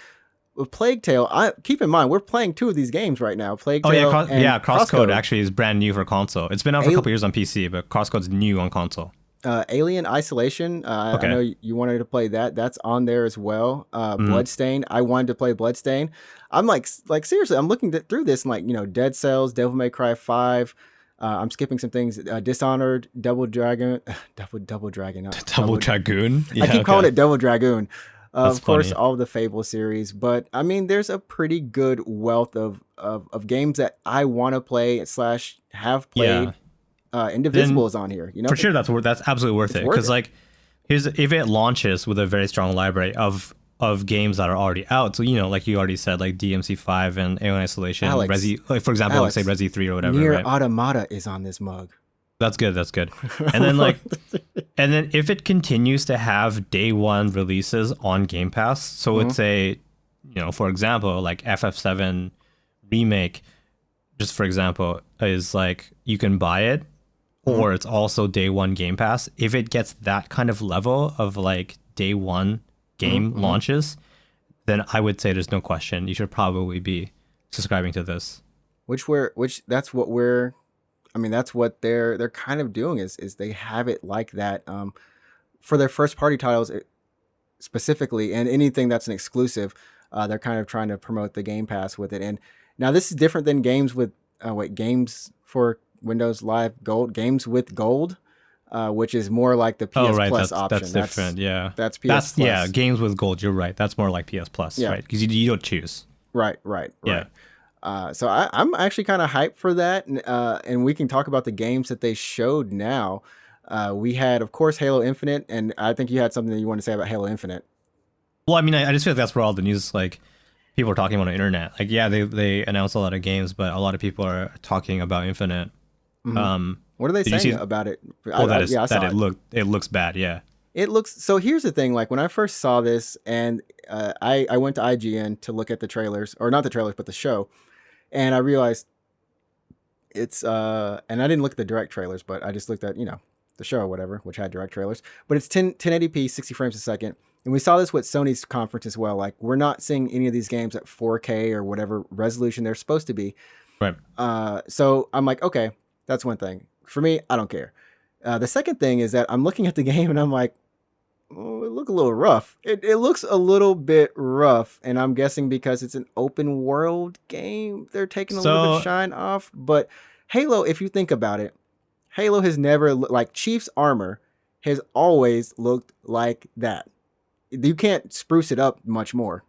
Plague Tale. Keep in mind, we're playing 2 of these games right now. Plague Tale. Crosscode actually is brand new for console. It's been out for a couple years on PC, but Crosscode's new on console. Alien Isolation. I know you wanted to play that. That's on there as well. Bloodstain. I wanted to play Bloodstain. I'm like seriously, I'm looking through this and like, Dead Cells, Devil May Cry 5. I'm skipping some things. Dishonored, Double Dragon. Double Dragon. Double Dragoon? Yeah, I keep calling it Double Dragoon. Of course, all of the Fable series. But I mean, there's a pretty good wealth of games that I want to play / have played. Indivisible is on here. For sure, that's absolutely worth it. Because like, if it launches with a very strong library of games that are already out, so like you already said, like DMC5 and Alien Isolation, for example, Alex, say Resi 3 or whatever. Nier right? Automata is on this mug. That's good. And then if it continues to have day one releases on Game Pass, so let's say, for example, like FF7 Remake, just for example, is like, you can buy it, or it's also day one Game Pass. If it gets that kind of level of like day one game launches, then I would say there's no question you should probably be subscribing to this. That's what they're kind of doing is they have it like that for their first party titles specifically, and anything that's an exclusive, they're kind of trying to promote the Game Pass with it. And now this is different than games with games for Windows Live Gold, games with gold, which is more like the PS Plus option. That's different. Yeah, that's PS Plus. Yeah, games with gold. You're right. That's more like PS Plus, right? Because you don't choose. Right. Yeah. So I'm actually kind of hyped for that, and we can talk about the games that they showed now. We had, of course, Halo Infinite, and I think you had something that you want to say about Halo Infinite. Well, I mean, I just feel like that's where all the news, like, people are talking about on the internet. Like, yeah, they announced a lot of games, but a lot of people are talking about Infinite. What are they saying about it? It looks bad. Yeah. It looks, so here's the thing, like when I first saw this and I went to IGN to look at the trailers, or not the trailers, but the show. And I realized it's, and I didn't look at the direct trailers, but I just looked at, the show or whatever, which had direct trailers. But it's 1080p, 60 frames a second. And we saw this with Sony's conference as well. Like, we're not seeing any of these games at 4K or whatever resolution they're supposed to be. Right. So I'm like, okay, that's one thing. For me, I don't care. The second thing is that I'm looking at the game and I'm like, Oh, it look a little rough. It looks a little bit rough, and I'm guessing because it's an open world game, they're taking a little bit of So shine off. But Halo, if you think about it, Halo has never like Chief's armor has always looked like that. You can't spruce it up much more.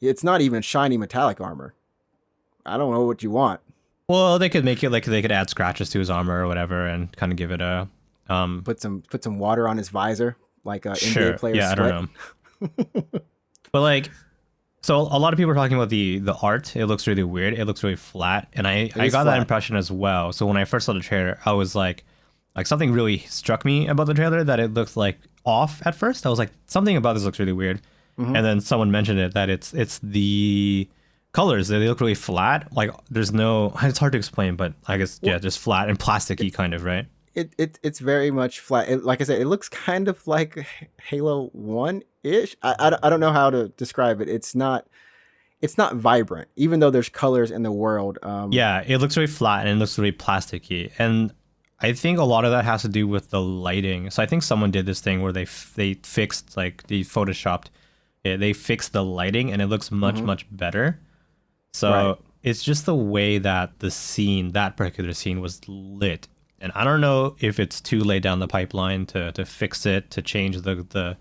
It's not even shiny metallic armor. I don't know what you want. well, they could make it like they could add scratches to his armor or whatever, and kind of give it a Put some water on his visor, like sure. NBA players Yeah, sweat. I don't know. But like, so a lot of people are talking about the art. It looks really weird. It looks really flat, and I is got that flat. impression as well. So when I first saw the trailer, I was like something really struck me about the trailer, that it looked like off at first. I was like, something about this looks really weird. And then someone mentioned it, that it's the colors. They look really flat. Like there's no, it's hard to explain, but I guess yeah, just flat and plasticky kind of, right? It's very much flat. Like I said, it looks kind of like Halo 1 ish. I don't know how to describe it. It's not vibrant, even though there's colors in the world. Yeah, it looks really flat and it looks really plasticky. And I think a lot of that has to do with the lighting. So I think someone did this thing where they fixed, like they photoshopped it, they fixed the lighting and it looks much better. So Right. it's just the way that that particular scene was lit. And I don't know if it's too late down the pipeline to fix it, to change the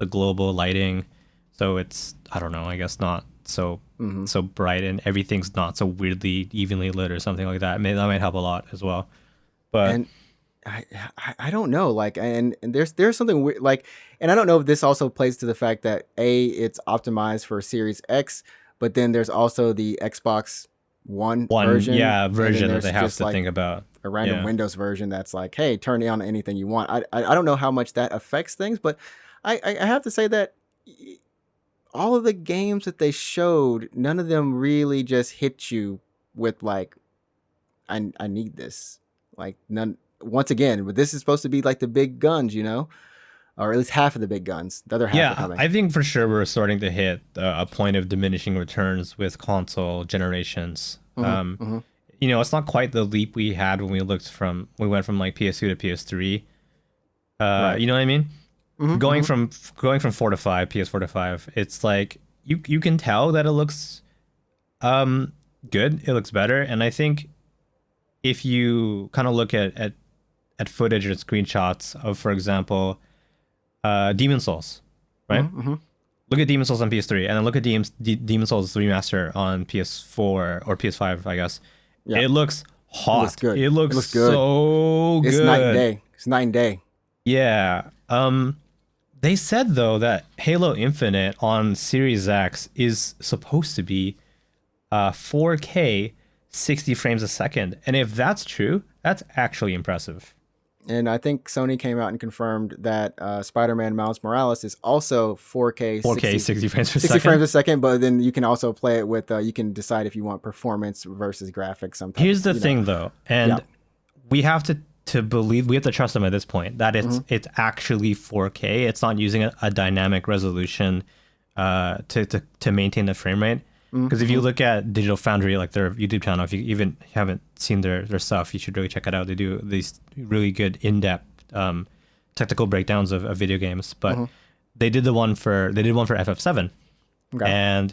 global lighting. So it's, I don't know, I guess not so so bright and everything's not so weirdly evenly lit or something like that. That might help a lot as well. But And I don't know, like, and there's something weird, like, and I don't know if this also plays to the fact that it's optimized for Series X, but then there's also the Xbox One version, yeah, and then version that there's they have just, to like, think about. a random Yeah. Windows version that's like, hey, turn on anything you want. I don't know how much that affects things, but I have to say that all of the games that they showed, none of them really just hit you with like, I need this. Like none. Once again, but this is supposed to be like the big guns, or at least half of the big guns. The other half are Yeah, coming. I think for sure we're starting to hit a point of diminishing returns with console generations. It's not quite the leap we had when we went from like PS2 to PS3. Right. You know what I mean? Going from 4 to 5, PS4 to 5, it's like you can tell that it looks good. It looks better, and I think if you kind of look at footage or screenshots of, for example, Demon Souls, right? Look at Demon Souls on PS3, and then look at Demon Souls Remaster on PS4 or PS5, I guess. Yeah. It looks hot. looks good. It looks It looks good. so good. It's night and day. It's night and day. Yeah. They said though that Halo Infinite on Series X is supposed to be 4K 60 frames a second. And if that's true, that's actually impressive. And I think Sony came out and confirmed that Spider-Man Miles Morales is also 4K 60 frames per 60 second. frames a second, but then you can also play it with, you can decide if you want performance versus graphics sometimes. Here's the thing though, and Yeah. we have to believe, we have to trust them at this point, that it's actually 4K. It's not using a dynamic resolution to maintain the frame rate. Because if you look at Digital Foundry, like their YouTube channel, if you even haven't seen their stuff, you should really check it out. They do these really good in-depth technical breakdowns of video games. But they did one for FF7, Okay. and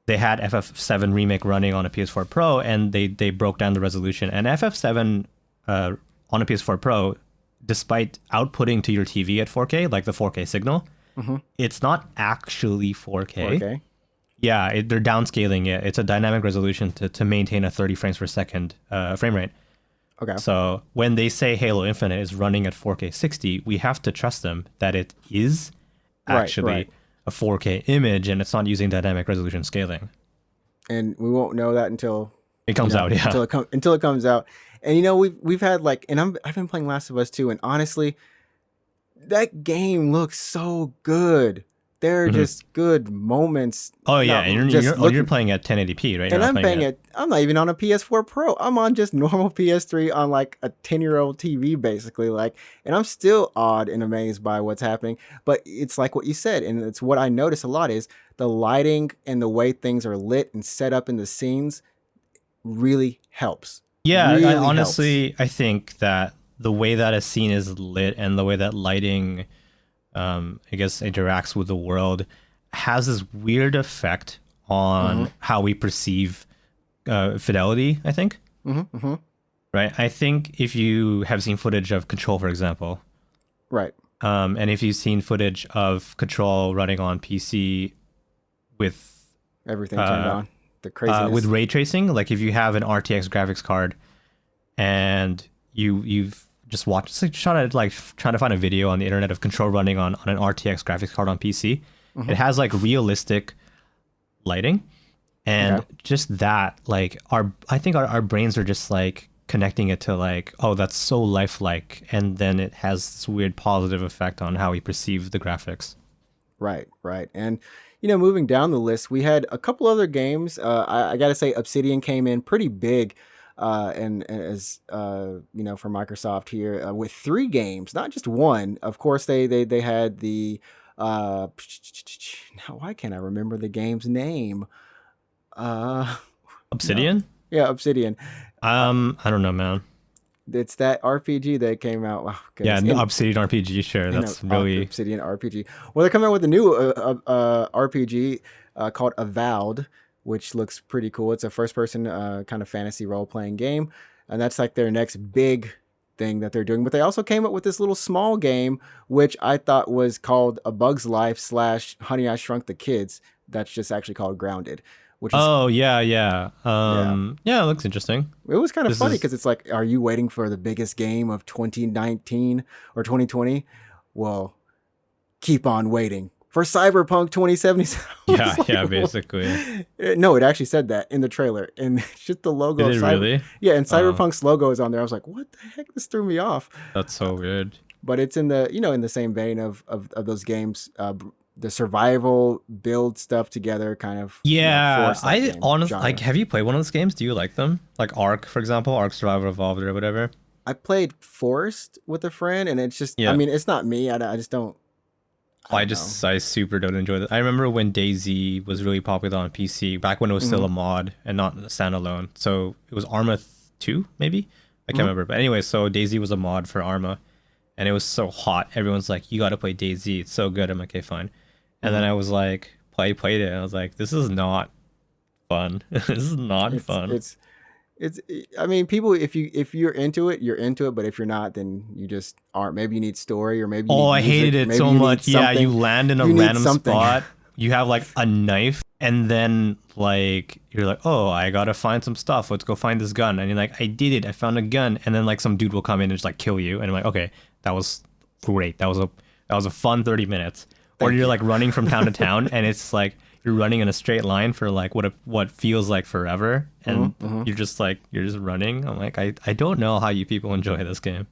they had FF7 Remake running on a PS4 Pro, and they broke down the resolution. And FF7 on a PS4 Pro, despite outputting to your TV at 4K, like the 4K signal, it's not actually 4K. 4K. Yeah, they're downscaling it. It's a dynamic resolution to maintain a 30 frames per second frame rate. Okay. So when they say Halo Infinite is running at 4K 60, we have to trust them that it is actually right. a 4K image and it's not using dynamic resolution scaling. And we won't know that until It comes out, yeah. until it comes out. And we've had like, and I've been playing Last of Us 2, and honestly, that game looks so good. There are just good moments. Oh yeah, No, and just you're looking- playing at 1080p, right? and You're I'm not playing it. I'm not even on a PS4 Pro. I'm on just normal PS3 on like a 10-year-old TV, basically. Like, and I'm still awed and amazed by what's happening. But it's like what you said, and it's what I notice a lot is the lighting and the way things are lit and set up in the scenes really helps. Yeah, Really honestly, I think that the way that a scene is lit and the way that lighting I guess interacts with the world has this weird effect on how we perceive fidelity, I think. Right? I think if you have seen footage of Control, for example, Right. and if you've seen footage of Control running on PC with Everything turned on. The craziness. with ray tracing, like if you have an RTX graphics card and you've just watched, just like trying to find a video on the internet of Control running on an RTX graphics card on PC, it has like realistic lighting, and just that, like I think our brains are just like connecting it to like, oh, that's so lifelike, and then it has this weird positive effect on how we perceive the graphics. Right. And moving down the list, we had a couple other games. I gotta say, Obsidian came in pretty big, and as for Microsoft here, with 3 games, not just one. Of course, they had the now why can't I remember the game's name? Obsidian? No. Yeah, Obsidian. I don't know, man. It's that RPG that came out. Oh, yeah, Obsidian RPG, sure. That's really Obsidian RPG. Well, they're coming out with a new RPG called Avowed, which looks pretty cool. It's a first-person kind of fantasy role-playing game, and that's like their next big thing that they're doing. But they also came up with this little small game, which I thought was called A Bug's Life / Honey, I Shrunk the Kids. That's just actually called Grounded. Which is, yeah. It looks interesting. It was kind of funny because it's like, are you waiting for the biggest game of 2019 or 2020? Well, keep on waiting for Cyberpunk 2077. Yeah, basically. No, it actually said that in the trailer, and it's just the logo. Did it really? Yeah, and Cyberpunk's logo is on there. I was like, what the heck? This threw me off. That's so weird. But it's in the in the same vein of those games. The survival build stuff together kind of. Yeah, I honestly like. Have you played one of those games? Do you like them? Like Ark, for example, Ark Survival Evolved or whatever. I played Forest with a friend, and it's just. I mean, it's not me. I just don't. I super don't enjoy that. I remember when DayZ was really popular on PC back when it was still a mod and not a standalone. So it was Arma 2, maybe. I can't remember. But anyway, so DayZ was a mod for Arma, and it was so hot. Everyone's like, "You got to play DayZ. It's so good." I'm like, "Okay, fine." And then I was like, played it. And I was like, this is not fun. This is not fun. It's. I mean, people, if you're into it, you're into it. But if you're not, then you just aren't. Maybe you need story, or maybe. I hated it so much. Yeah, you land in a random spot. You have like a knife, and then like you're like, oh, I gotta find some stuff. Let's go find this gun. And you're like, I did it. I found a gun. And then like some dude will come in and just like kill you. And I'm like, okay, that was great. That was a fun 30 minutes. Or you're like running from town to town, and it's like you're running in a straight line for like what feels like forever, and you're just running. I'm like, I don't know how you people enjoy this game.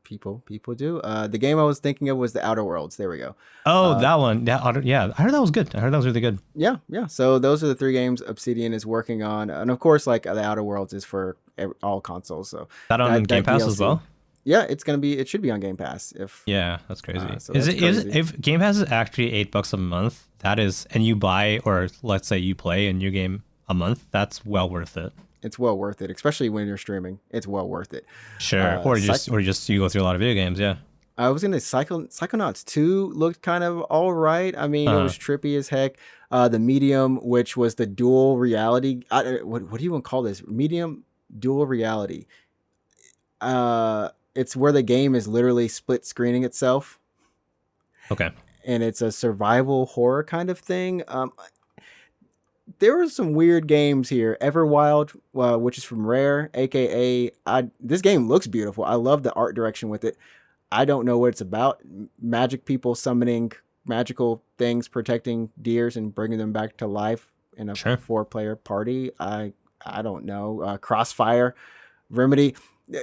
People do. The game I was thinking of was the Outer Worlds. There we go. Oh, that one. Yeah, I heard that was good. I heard that was really good. Yeah. So those are the 3 games Obsidian is working on, and of course, like the Outer Worlds is for all consoles. So that on Game Pass DLC as well. Yeah, it should be on Game Pass. That's crazy. If Game Pass is actually $8 a month, that is, and you buy, or let's say you play a new game a month, that's well worth it. It's well worth it, especially when you're streaming. It's well worth it. Sure, or you go through a lot of video games. Yeah. I was gonna Psychonauts 2 looked kind of all right. I mean, it was trippy as heck. The Medium, which was the dual reality. What do you want to call this? Medium dual reality. It's where the game is literally split screening itself. Okay. And it's a survival horror kind of thing. There were some weird games here. Everwild, which is from Rare, aka this game looks beautiful. I love the art direction with it. I don't know what it's about. Magic people summoning magical things, protecting deers and bringing them back to life in a 4-player party. I don't know. Crossfire, Remedy.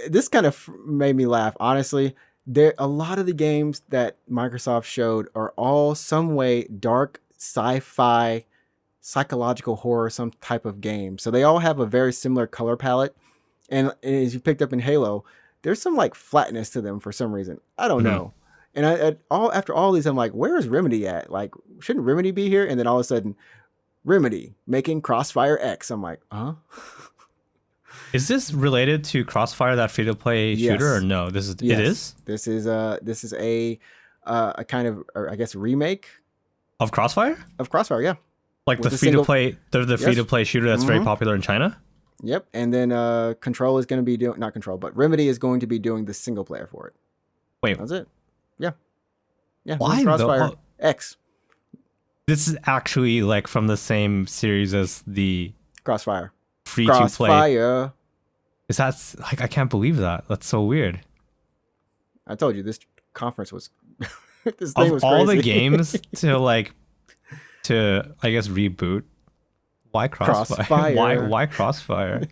This kind of made me laugh, honestly. A lot of the games that Microsoft showed are all some way dark sci-fi, psychological horror, some type of game. So they all have a very similar color palette. And as you picked up in Halo, there's some like flatness to them for some reason. I don't know. And after all these, I'm like, where is Remedy at? Like, shouldn't Remedy be here? And then all of a sudden, Remedy making Crossfire X. I'm like, huh? Is this related to Crossfire, that free-to-play shooter, or no? It is. This is a a kind of, or I guess, remake Of Crossfire? of Crossfire. Yeah. Like With the a free to play, the free to play shooter that's very popular in China. Yep. And then Control is going to be doing, not Control, but Remedy is going to be doing the single player for it. Wait, That's it. Yeah. Yeah. why Crossfire though? X. This is actually like from the same series as the Crossfire. free to play. Crossfire. Is that like, I can't believe that. That's so weird. I told you this conference was, this thing Of was all crazy. the games to I guess reboot, why Crossfire? Why Crossfire?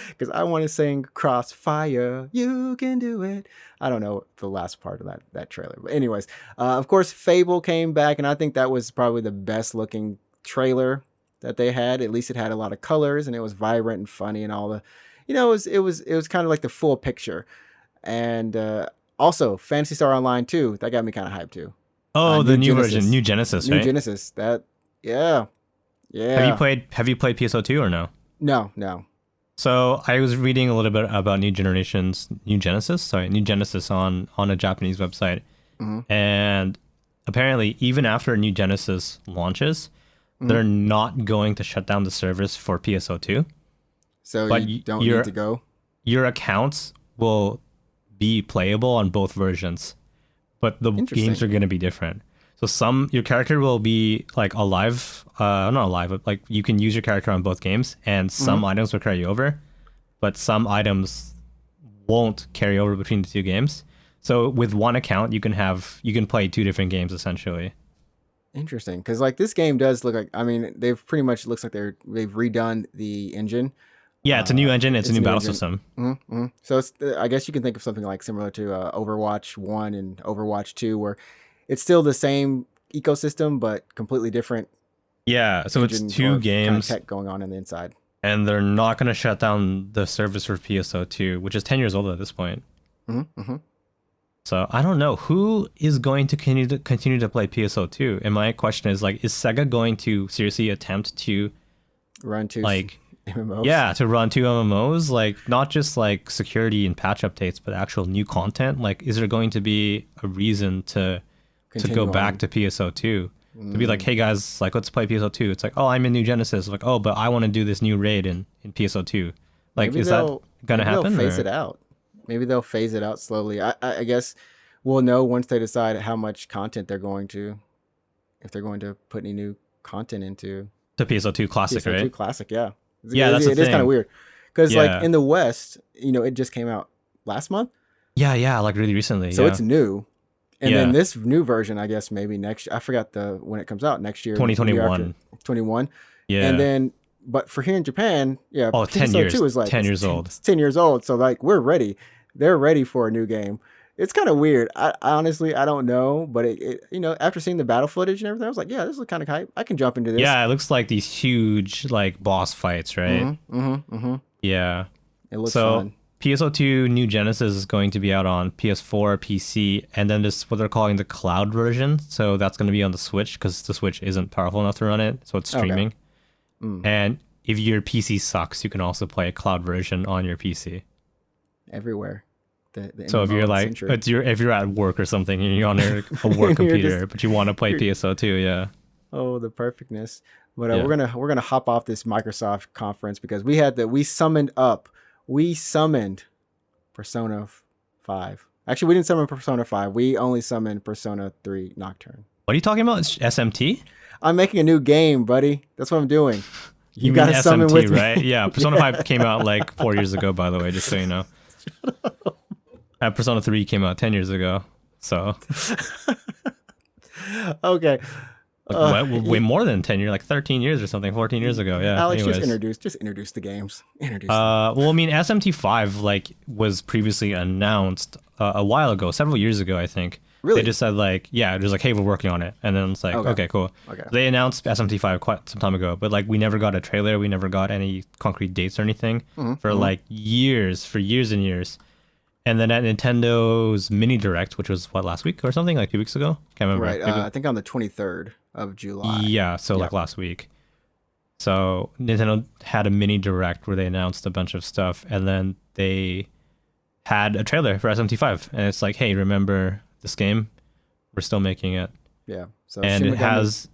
Because I want to sing Crossfire, you can do it. I don't know the last part of that trailer. But anyways, of course, Fable came back, and I think that was probably the best looking trailer that they had. At least it had a lot of colors, and it was vibrant and funny, and all the, it was kind of like the full picture. And also, Phantasy Star Online 2, that got me kind of hyped too. Oh, the new Genesis. version, New Genesis, right? New Genesis, yeah. Have you played PSO2 or no? No. So I was reading a little bit about New Genesis on a Japanese website, and apparently even after New Genesis launches, they're not going to shut down the service for PSO2. So but you don't need to go. Your accounts will be playable on both versions, but the games are going to be different. So your character will be like alive, not alive, but like you can use your character on both games, and some items will carry over, but some items won't carry over between the two games. So with one account, you can play two different games essentially. Interesting, because like this game does look like, I mean, they've pretty much looks like they've redone the engine. Yeah, it's a new engine. It's a new battle system. So it's, I guess you can think of something like similar to Overwatch 1 and Overwatch 2, where it's still the same ecosystem, but completely different. Yeah, so it's two games kind of tech going on the inside. And they're not going to shut down the service for PSO2, which is 10 years old at this point. So I don't know who is going to continue to play PSO2. And my question is like, is Sega going to seriously attempt to run two MMOs? Yeah, to run two MMOs, like not just like security and patch updates, but actual new content. Like, is there going to be a reason to go back to PSO2 to be like, hey guys, like let's play PSO2? It's like, oh, I'm in New Genesis. Like, oh, but I want to do this new raid in PSO2. Like, is that gonna happen? They'll phase it out. Maybe they'll phase it out slowly. I guess we'll know once they decide how much content they're going to, if they're going to put any new content into the PSO2 Classic, PSO2 right? Classic, yeah. Yeah, that's the thing. It is kind of weird because like in the West, it just came out last month. Yeah, like really recently. So it's new. And then this new version, I guess maybe next year. I forgot when it comes out next year. 2021. 21. Yeah. And then, but for here in Japan, yeah. Oh, 10 years. Is like 10 years old. It's 10 years old. So like we're ready. They're ready for a new game. It's kind of weird. I honestly, I don't know. But it after seeing the battle footage and everything, I was like, yeah, this is kind of hype. I can jump into this. Yeah, it looks like these huge like boss fights, right? Yeah. It looks fun. PSO2 New Genesis is going to be out on PS4, PC, and then this what they're calling the cloud version. So that's going to be on the Switch because the Switch isn't powerful enough to run it, so it's streaming. And if your PC sucks, you can also play a cloud version on your PC. Everywhere. So if you're like, if you're at work or something and you're on a work computer, but you want to play PSO2, yeah. Oh, the perfectness. But we're gonna hop off this Microsoft conference because we summoned Persona 5. Actually, we didn't summon Persona 5. We only summoned Persona 3 Nocturne. What are you talking about? It's SMT? I'm making a new game, buddy. That's what I'm doing. You got to summon with me, right? Yeah, Persona 5 came out like 4 years ago, by the way, just so you know. Persona 3 came out 10 years ago, so. Okay. Way more than 10 years, like 13 years or something, 14 years ago. Yeah. Alex, just introduce the games. Well, I mean, SMT5 like was previously announced a while ago, several years ago, I think. Really? They just said like, yeah, it was like, hey, we're working on it, and then it's like, okay, cool. Okay. They announced SMT5 quite some time ago, but like we never got a trailer, we never got any concrete dates or anything for like years and years. And then at Nintendo's mini direct, which was last week or something, like 2 weeks ago, can't remember. Right. I think on the 23rd of July. Yeah, so like last week. So Nintendo had a mini direct where they announced a bunch of stuff, and then they had a trailer for SMT5, and it's like, hey, remember this game? We're still making it. Yeah. So And Shin it Megami has,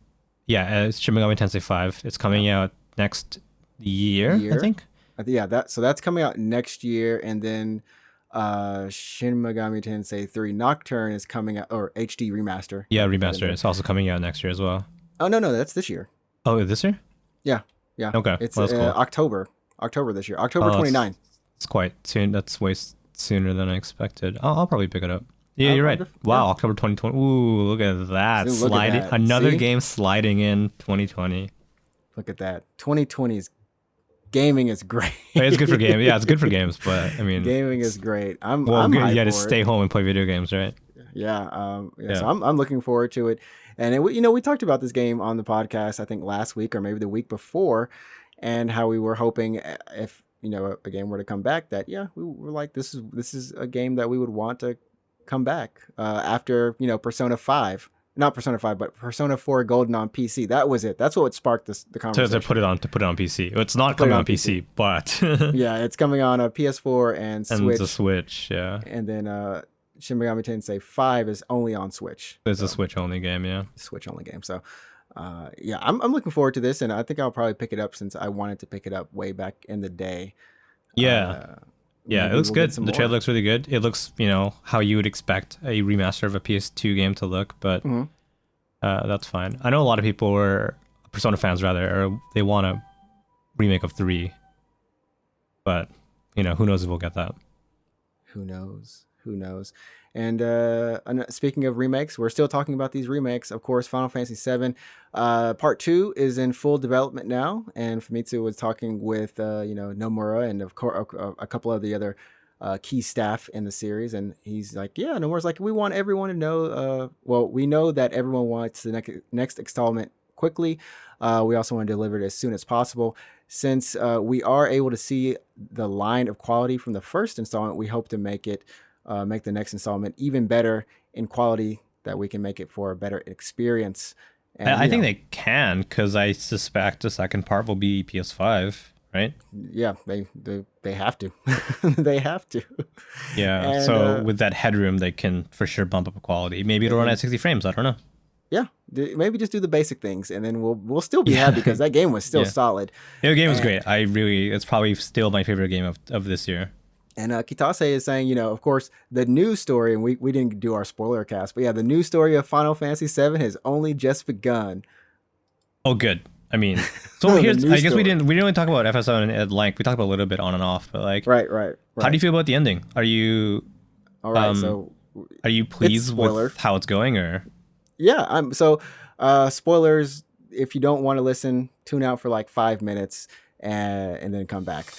it's Shin Megami Tensei 5. It's coming out next year, I think. Yeah, that's coming out next year, and then Shin Megami Tensei 3 Nocturne is coming out, or HD remaster. Yeah, remaster. It's also coming out next year as well. Oh no, that's this year. Oh, this year? Yeah. Okay, It's well, that's cool. October this year, October 29th. It's quite soon. That's way sooner than I expected. I'll probably pick it up. Yeah, you're right. Wow, October 2020. Ooh, look at that. Look at that. Another See? game sliding in 2020. Look at that. 2020's gaming is great. It's good for games. Yeah, it's good for games, but I mean, gaming is great. I'm you hyped to for stay it. home and play video games, right? Yeah. So I'm looking forward to it. And we talked about this game on the podcast, I think last week or maybe the week before, and how we were hoping if a game were to come back, that we were like, this is a game that we would want to come back after Persona 5. Not Persona 5, but Persona 4 Golden on PC. That was it. That's what sparked the conversation. To put it on PC. It's not coming on PC, but yeah, it's coming on a PS4 and Switch. And the Switch, yeah. And then Shin Megami Tensei 5 is only on Switch. It's a Switch only game, yeah. Switch only game. So I'm looking forward to this, and I think I'll probably pick it up since I wanted to pick it up way back in the day. Yeah. It looks good. The trailer looks really good. It looks, how you would expect a remaster of a PS2 game to look, but that's fine. I know a lot of people Persona fans rather, or they want a remake of 3, but who knows if we'll get that. Who knows? And speaking of remakes, we're still talking about these remakes. Of course, Final Fantasy VII Part 2 is in full development now, and Famitsu was talking with Nomura and of course a couple of the other key staff in the series, and he's like, Nomura's like, we want everyone to know. We know that everyone wants the next installment quickly. We also want to deliver it as soon as possible. Since we are able to see the line of quality from the first installment, we hope to make the next installment even better in quality, that we can make it for a better experience. And, I think they can, because I suspect the second part will be PS5, right? Yeah, they have to. They have to. Yeah, and, so with that headroom, they can for sure bump up quality. Maybe it'll run at 60 frames, I don't know. Yeah, maybe just do the basic things, and then we'll still be happy, because that game was still solid. Yeah, the game was great. It's probably still my favorite game of this year. And Kitase is saying, of course, the news story, and we didn't do our spoiler cast, but the news story of Final Fantasy VII has only just begun. Oh, good. I mean, so I guess we didn't really talk about FF7 at length. We talked about a little bit on and off, but right. How do you feel about the ending? Are you all right? So are you pleased with how it's going, or? Yeah, spoilers. If you don't want to listen, tune out for like 5 minutes and then come back.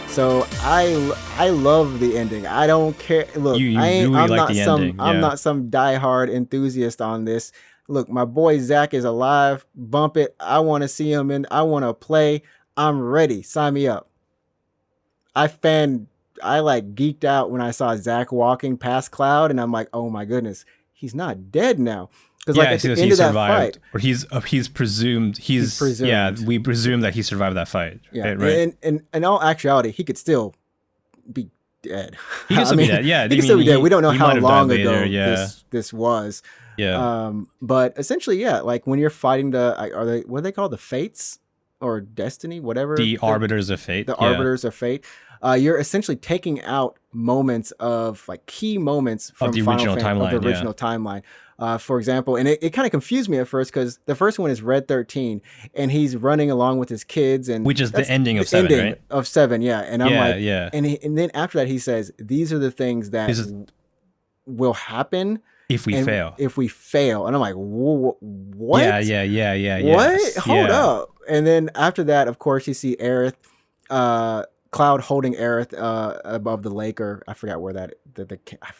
So I love the ending. I don't care. Look, I'm not some diehard enthusiast on this. Look, my boy Zach is alive. Bump it. I want to see him I want to play. I'm ready. Sign me up. I geeked out when I saw Zach walking past Cloud, and I'm like, oh my goodness, he's not dead now. Because at the end of that fight, or we presume that he survived that fight. Yeah, right. And in all actuality, he could still be dead. He could still be dead. Yeah, he could still be dead. We don't know how long ago this was. Yeah. But essentially, like when you're fighting what are they called? The Fates or Destiny, whatever. The Arbiters of Fate. The Arbiters of Fate. You're essentially taking out moments of key moments from the original timeline. For example, and it kind of confused me at first, because the first one is Red 13, and he's running along with his kids, and which is the ending of 7, right? Of 7, yeah. And I'm and then after that he says, these are the things that will happen if we fail. If we fail, and I'm like, what? Yeah. What? Hold up. And then after that, of course, you see Aerith, Cloud holding Aerith above the lake, or I forgot where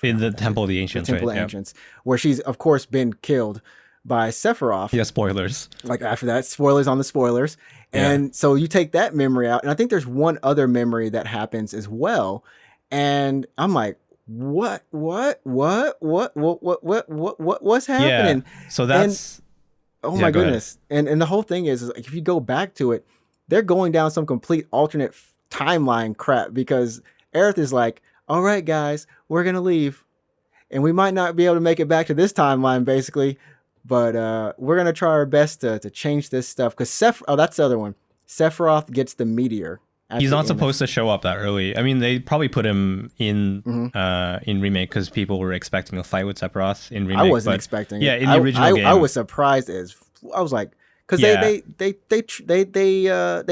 in the Temple of the Ancients, the Temple of Ancients, where she's of course been killed by Sephiroth. Yeah, spoilers. After that, spoilers on the spoilers, and so you take that memory out, and I think there's one other memory that happens as well, and I'm like, what's happening? Yeah. So that's Oh Yeah, my go ahead. goodness. And the whole thing is like, if you go back to it, they're going down some complete alternate timeline crap because Aerith is like, all right, guys, we're going to leave. And we might not be able to make it back to this timeline, basically. But we're going to try our best to change this stuff. Because that's the other one. Sephiroth gets the meteor. He's not supposed to show up that early. I mean, they probably put him in remake because people were expecting a fight with Sephiroth in remake. I wasn't expecting it. Yeah, in the original game, I was surprised I was like, because they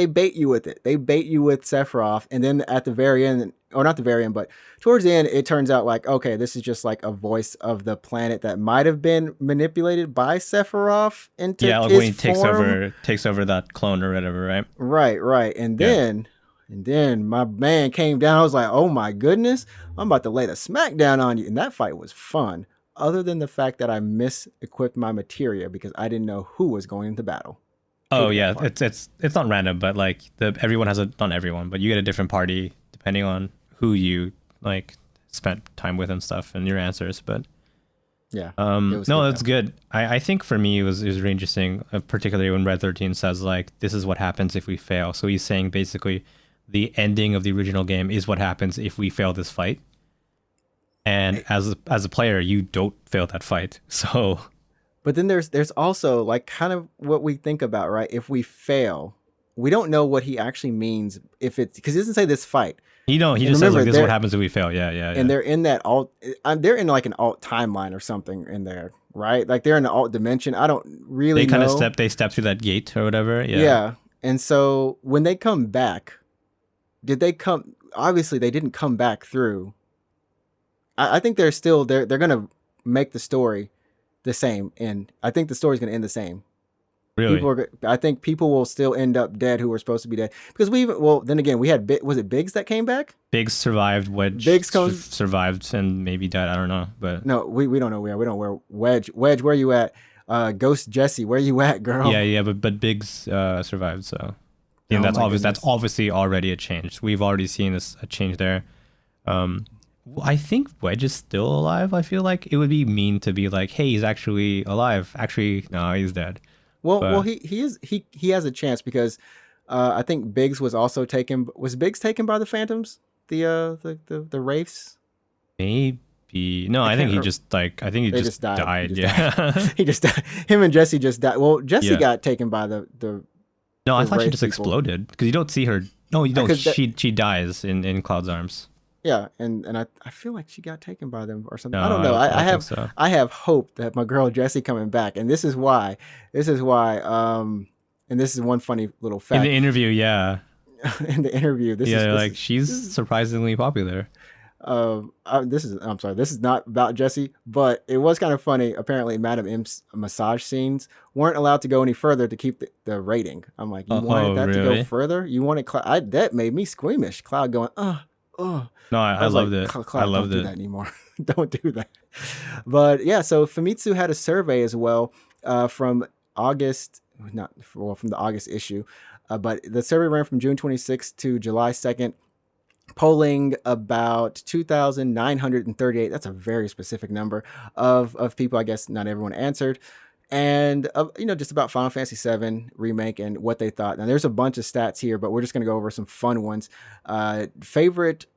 bait you with it. They bait you with Sephiroth, and then at the very end, or not the very end, but towards the end, it turns out like, okay, this is just like a voice of the planet that might have been manipulated by Sephiroth into like his when he form. takes over that clone or whatever, right? Right, and then my man came down. I was like, oh my goodness, I'm about to lay the smack down on you. And that fight was fun, other than the fact that I mis-equipped my materia because I didn't know who was going into battle. Oh yeah, it's not random, but like everyone has not everyone, but you get a different party depending on who you like spent time with and stuff and your answers. But yeah, that's good. I think for me it was really interesting, particularly when Red 13 says like this is what happens if we fail. So he's saying basically the ending of the original game is what happens if we fail this fight. And as a player, you don't fail that fight. So, but then there's also like kind of what we think about, right? If we fail, we don't know what he actually means. If it's because he doesn't say this fight. He just says like this is what happens if we fail. Yeah. And they're in that they're in like an alt timeline or something in there, right? Like they're in an alt dimension. I don't really. They step through that gate or whatever. Yeah. Yeah. And so when they come back, did they come? Obviously, they didn't come back through. I think they're still they're gonna make the story the same, and I think the story's gonna end the same. Really? I think people will still end up dead who were supposed to be dead because then again we had was it Biggs that came back? Biggs survived. Wedge survived and maybe died. I don't know, but no, we don't know where. We don't know where Wedge. Where you at? Ghost Jesse, where you at, girl? Yeah, but Biggs survived, so yeah, that's obvious. That's obviously already a change. We've already seen a change there. I think Wedge is still alive. I feel like it would be mean to be like, hey, he's actually alive. Actually, no, he's dead. Well, he has a chance because I think Biggs was also taken. Was Biggs taken by the Phantoms? The Wraiths? Maybe. No, I think he just died. Yeah. He just died. Him and Jesse just died. Well, Jesse got taken by the No, I thought she just exploded because you don't see her. No, you don't. She dies in Cloud's arms. Yeah, and I feel like she got taken by them or something. No, I don't know. I have hope that my girl Jessie coming back, and this is why. And this is one funny little fact. In the interview, yeah. In the interview, she's surprisingly popular. I'm sorry, this is not about Jessie, but it was kind of funny. Apparently, Madam M's massage scenes weren't allowed to go any further to keep the rating. I'm like, you wanted that to go further? You wanted Cloud? That made me squeamish. Cloud going, oh. No, I loved it. Cloud, I loved don't do that anymore. Don't do that. But yeah, so Famitsu had a survey as well from August, from the August issue. But the survey ran from June 26th to July 2nd, polling about 2,938. That's a very specific number of people. I guess not everyone answered. And, just about Final Fantasy VII Remake and what they thought. Now, there's a bunch of stats here, but we're just going to go over some fun ones. Favorite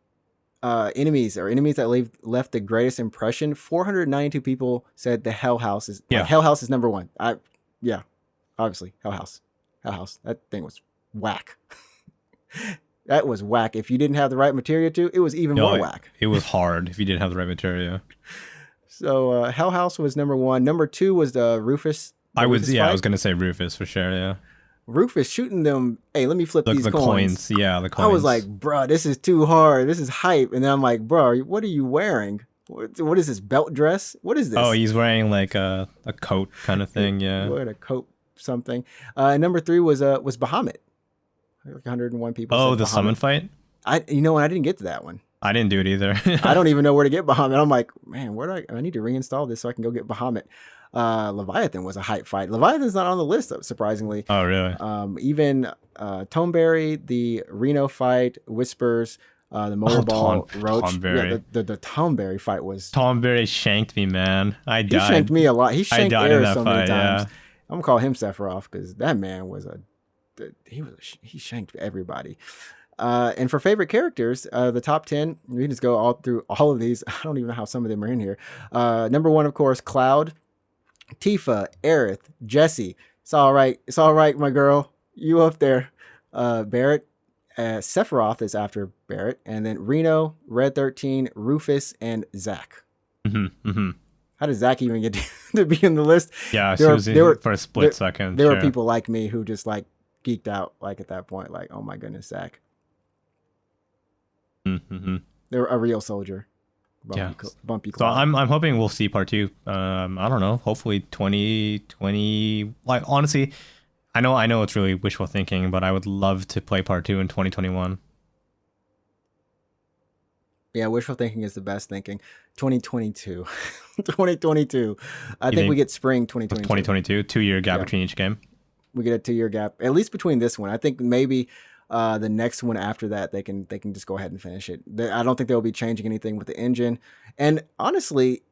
enemies that left the greatest impression. 492 people said the Hell House is Hell House is number one. Obviously Hell House. That thing was whack. That was whack. If you didn't have the right materia it was even more whack. It was hard if you didn't have the right materia. So Hell House was number one. Number two was the Rufus. I was gonna say Rufus for sure. Yeah. Rufus shooting them. Hey, let me flip these coins. Yeah, the coins. I was like, bro, this is too hard. This is hype. And then I'm like, bro, what are you wearing? What is this belt dress? What is this? Oh, he's wearing like a coat kind of thing. Yeah, wearing a coat something. Number three was Bahamut. Like 101 people. Oh, the summon fight. I didn't get to that one. I didn't do it either. I don't even know where to get Bahamut. I'm like, man, I need to reinstall this so I can go get Bahamut. Leviathan was a hype fight. Leviathan's not on the list, surprisingly. Oh, really? Even Toneberry, the Reno fight, Whispers, the Motorball Roach. Toneberry. Yeah, the Toneberry fight was... Toneberry shanked me, man. I died. He shanked me a lot. He shanked Air so many times. I'm gonna call him Sephiroth because that man was he shanked everybody. And for favorite characters, the top 10, we can just go all through all of these. I don't even know how some of them are in here. Number 1, of course, Cloud, Tifa, Aerith, Jessie. It's all right. It's all right, my girl. You up there. Barrett. Sephiroth is after Barrett. And then Reno, Red 13, Rufus, and Zack. How does Zack even get to be in the list? Yeah, she was in for a split second. There were people like me who just like geeked out like at that point. Like, oh my goodness, Zack. They're a real soldier. Bumpy so I'm hoping we'll see part 2. I don't know. Hopefully 2020. Like honestly, I know it's really wishful thinking, but I would love to play part 2 in 2021. Yeah, wishful thinking is the best thinking. 2022. 2022. I think we get spring 2022. 2022, 2-year gap between each game. We get a 2-year gap, at least between this one. I think maybe the next one after that, they can just go ahead and finish it. I don't think they'll be changing anything with the engine. And honestly,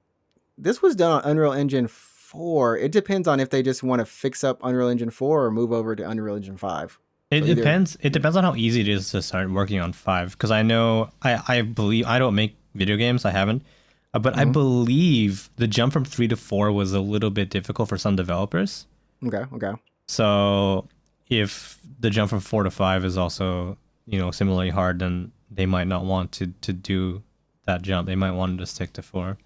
this was done on Unreal Engine 4. It depends on if they just want to fix up Unreal Engine 4 or move over to Unreal Engine 5. It depends. It depends on how easy it is to start working on 5. Because I know, I believe, I don't make video games. I haven't. But I believe the jump from 3 to 4 was a little bit difficult for some developers. Okay. So if the jump from 4 to 5 is also, similarly hard, then they might not want to do that jump. They might want to stick to 4.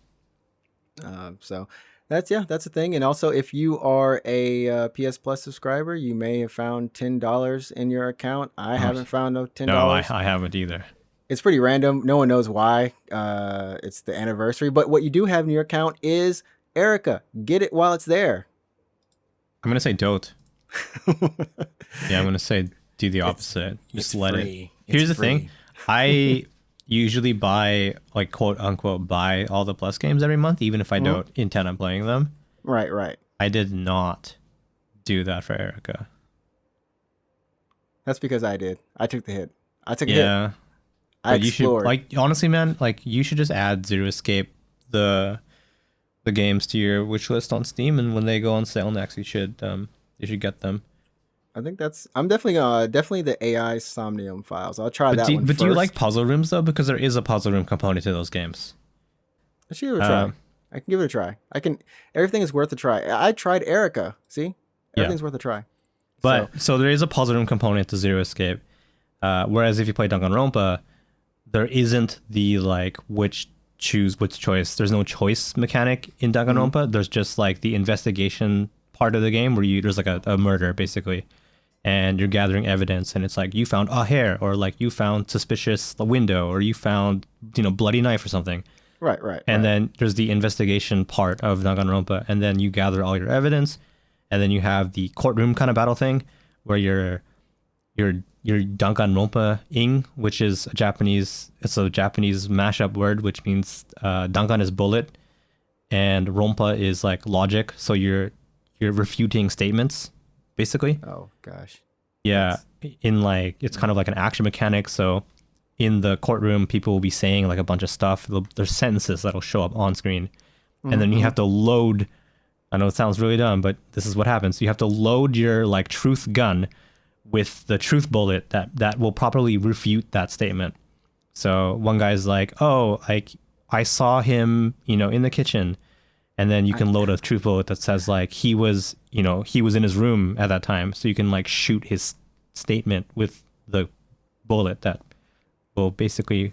So that's the thing. And also, if you are a PS Plus subscriber, you may have found $10 in your account. I haven't found no $10. No, I haven't either. It's pretty random. No one knows why. It's the anniversary. But what you do have in your account is Erica. Get it while it's there. I'm going to say don't. Yeah, I'm going to say do the opposite. Just let it. Here's the thing. I usually buy, like, quote unquote, buy all the Plus games every month, even if I don't intend on playing them. Right. I did not do that for Erica. That's because I did. I took the hit. I took a hit. I explored. You should, honestly, man, you should just add Zero Escape, the games to your wish list on Steam, and when they go on sale next, you should get them. I think I'm definitely the AI Somnium Files. I'll try that one But first. do you like puzzle rooms though? Because there is a puzzle room component to those games. I should give it a try. I can give it a try. Everything is worth a try. I tried Erica. See, everything's worth a try. But so there is a puzzle room component to Zero Escape. Whereas if you play Danganronpa, there isn't the choose which choice. There's no choice mechanic in Danganronpa. There's just like the investigation part of the game where there's like a murder basically, and you're gathering evidence, and it's like you found a hair, or like you found suspicious window, or you found bloody knife or something. Right. And then there's the investigation part of Danganronpa, and then you gather all your evidence, and then you have the courtroom kind of battle thing where you're Danganronpa-ing, which is a Japanese mashup word, which means Dangan is bullet, and Rompa is like logic. So you're refuting statements, basically. Oh gosh. Yeah, it's kind of like an action mechanic. So in the courtroom, people will be saying like a bunch of stuff. There's sentences that'll show up on screen, and then you have to load. I know it sounds really dumb, but this is what happens. You have to load your like truth gun with the truth bullet that will properly refute that statement. So one guy's like, "Oh, I saw him, in the kitchen," and then you can load a truth bullet that says like he was in his room at that time. So you can like shoot his statement with the bullet that will basically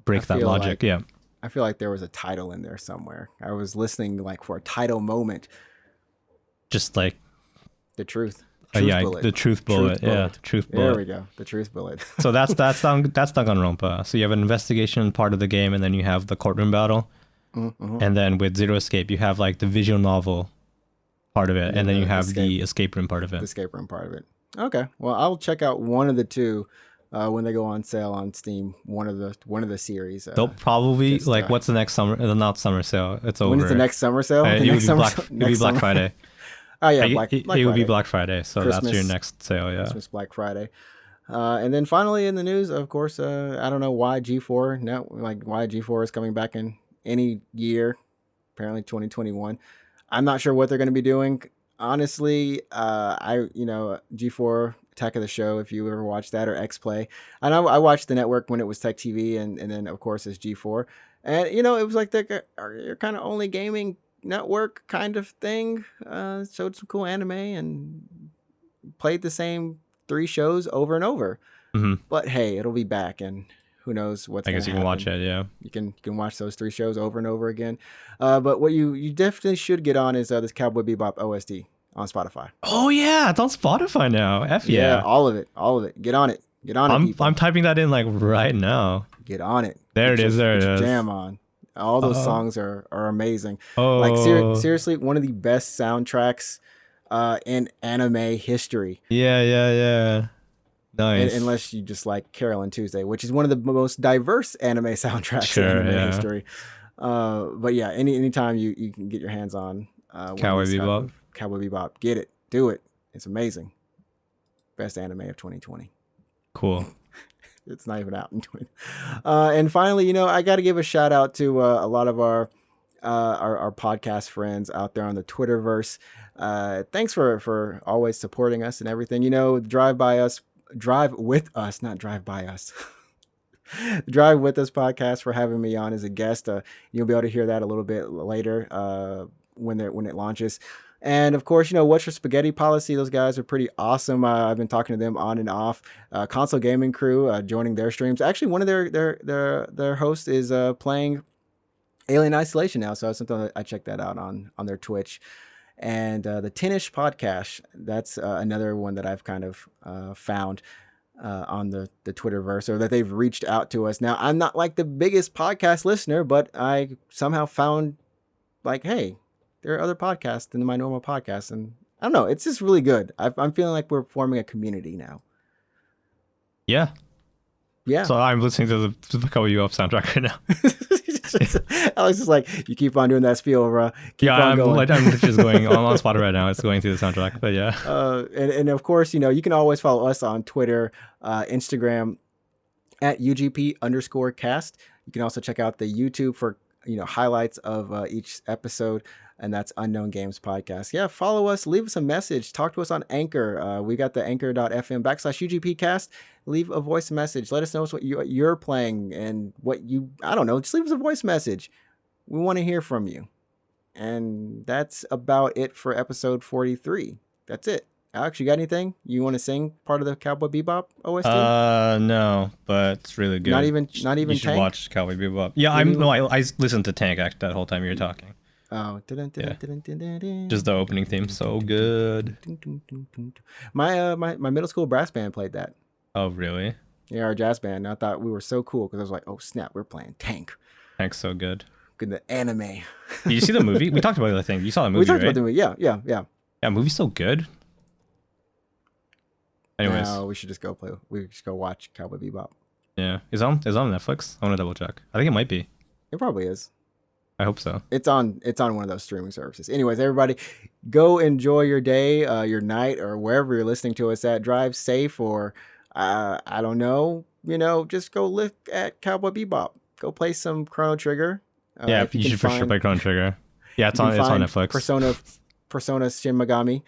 break that logic. I feel like there was a title in there somewhere. I was listening like for a title moment. Just like the truth. Bullet. The truth bullet. The truth bullet. There we go. The truth bullet. So that's Danganronpa. So you have an investigation part of the game, and then you have the courtroom battle. And then with Zero Escape, you have like the visual novel part of it, and then you have the escape room part of it. The escape room part of it. Okay. Well, I'll check out one of the two when they go on sale on Steam. One of the series. They'll probably what's the next summer? Not summer sale. It's over. When is the next summer sale? It would be Black Friday. Oh yeah, it would be Black Friday, so Christmas, that's your next sale, yeah. Christmas, Black Friday, and then finally in the news, of course, I don't know why why G4 is coming back in any year, apparently 2021. I'm not sure what they're going to be doing. honestly, G4 Attack of the Show, if you ever watched that, or X Play. I know I watched the network when it was Tech TV, and then of course it's G4, and it was like your kind of only gaming network kind of thing. Showed some cool anime and played the same 3 shows over and over. Mm-hmm. But hey, it'll be back, and who knows what's. I guess you can watch it. Yeah, you can watch those 3 shows over and over again. But what you definitely should get on is this Cowboy Bebop OST on Spotify. Oh yeah, it's on Spotify now. Yeah, all of it. Get on it. I'm typing that in like right now. Get on it. There it is. Jam on. All those songs are amazing. Oh, like seriously, one of the best soundtracks in anime history. Yeah. Nice. Unless you just like Carol and Tuesday, which is one of the most diverse anime soundtracks in anime history. But yeah, anytime you can get your hands on Cowboy Bebop, get it, do it. It's amazing. Best anime of 2020. Cool. It's not even out in 20. And finally, I got to give a shout out to a lot of our podcast friends out there on the Twitterverse. Thanks for always supporting us and everything. Drive with us podcast for having me on as a guest. You'll be able to hear that a little bit later when it launches. And of course, What's Your Spaghetti Policy? Those guys are pretty awesome. I've been talking to them on and off. Console Gaming Crew, joining their streams. Actually, one of their hosts is playing Alien Isolation now, so something I checked that out on their Twitch. And the Tinish Podcast, that's another one that I've kind of found on the Twitterverse, or that they've reached out to us. Now, I'm not like the biggest podcast listener, but I somehow found like, hey, there are other podcasts than my normal podcasts, and I don't know, it's just really good. I'm feeling like we're forming a community now. Yeah. So I'm listening to the Cowboy Bebop soundtrack right now. Alex is like, you keep on doing that spiel, bro. I'm just going on Spotify right now. It's going through the soundtrack, but yeah. And of course, you can always follow us on Twitter, Instagram at UGP_cast. You can also check out the YouTube for highlights of each episode, and that's Unknown Games Podcast. Yeah, follow us, leave us a message, talk to us on Anchor. We got the anchor.fm/UGPcast. Leave a voice message. Let us know what you're playing and I don't know, just leave us a voice message. We want to hear from you. And that's about it for episode 43. That's it. Alex, you got anything? You want to sing part of the Cowboy Bebop OST? No, but it's really good. Not even you Tank? should watch Cowboy Bebop. Yeah, I listened to Tank Act that whole time you were talking. Oh, just the opening theme, so good. My middle school brass band played that. Oh, really? Yeah, our jazz band. And I thought we were so cool because I was like, oh snap, we're playing Tank. Tank's so good. Good, the anime. Did you see the movie? We talked about it, I think. You saw the movie, We talked right? about the movie. Yeah. Yeah, movie's so good. Anyways, no, we should just go play. We should go watch Cowboy Bebop. Yeah, is it on Netflix? I want to double check. I think it might be. It probably is. I hope so. It's on one of those streaming services. Anyways, everybody, go enjoy your day, your night, or wherever you're listening to us at. Drive safe, or I don't know, just go look at Cowboy Bebop. Go play some Chrono Trigger. Yeah, you should for sure play Chrono Trigger. Yeah, it's on Netflix. Persona Shin Megami.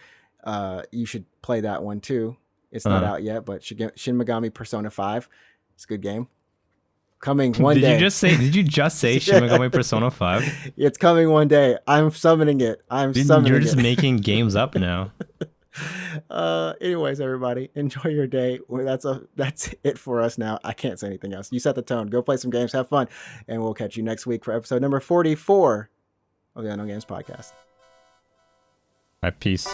You should play that one too. It's not out yet, but Shin Megami Persona 5. It's a good game. Coming one day. Did you just say Shin Megami Persona 5? It's coming one day. I'm summoning it. You're just making games up now. Anyways, everybody, enjoy your day. That's it for us now. I can't say anything else. You set the tone. Go play some games, have fun, and we'll catch you next week for episode number 44 of the Unknown Games Podcast. All right, peace.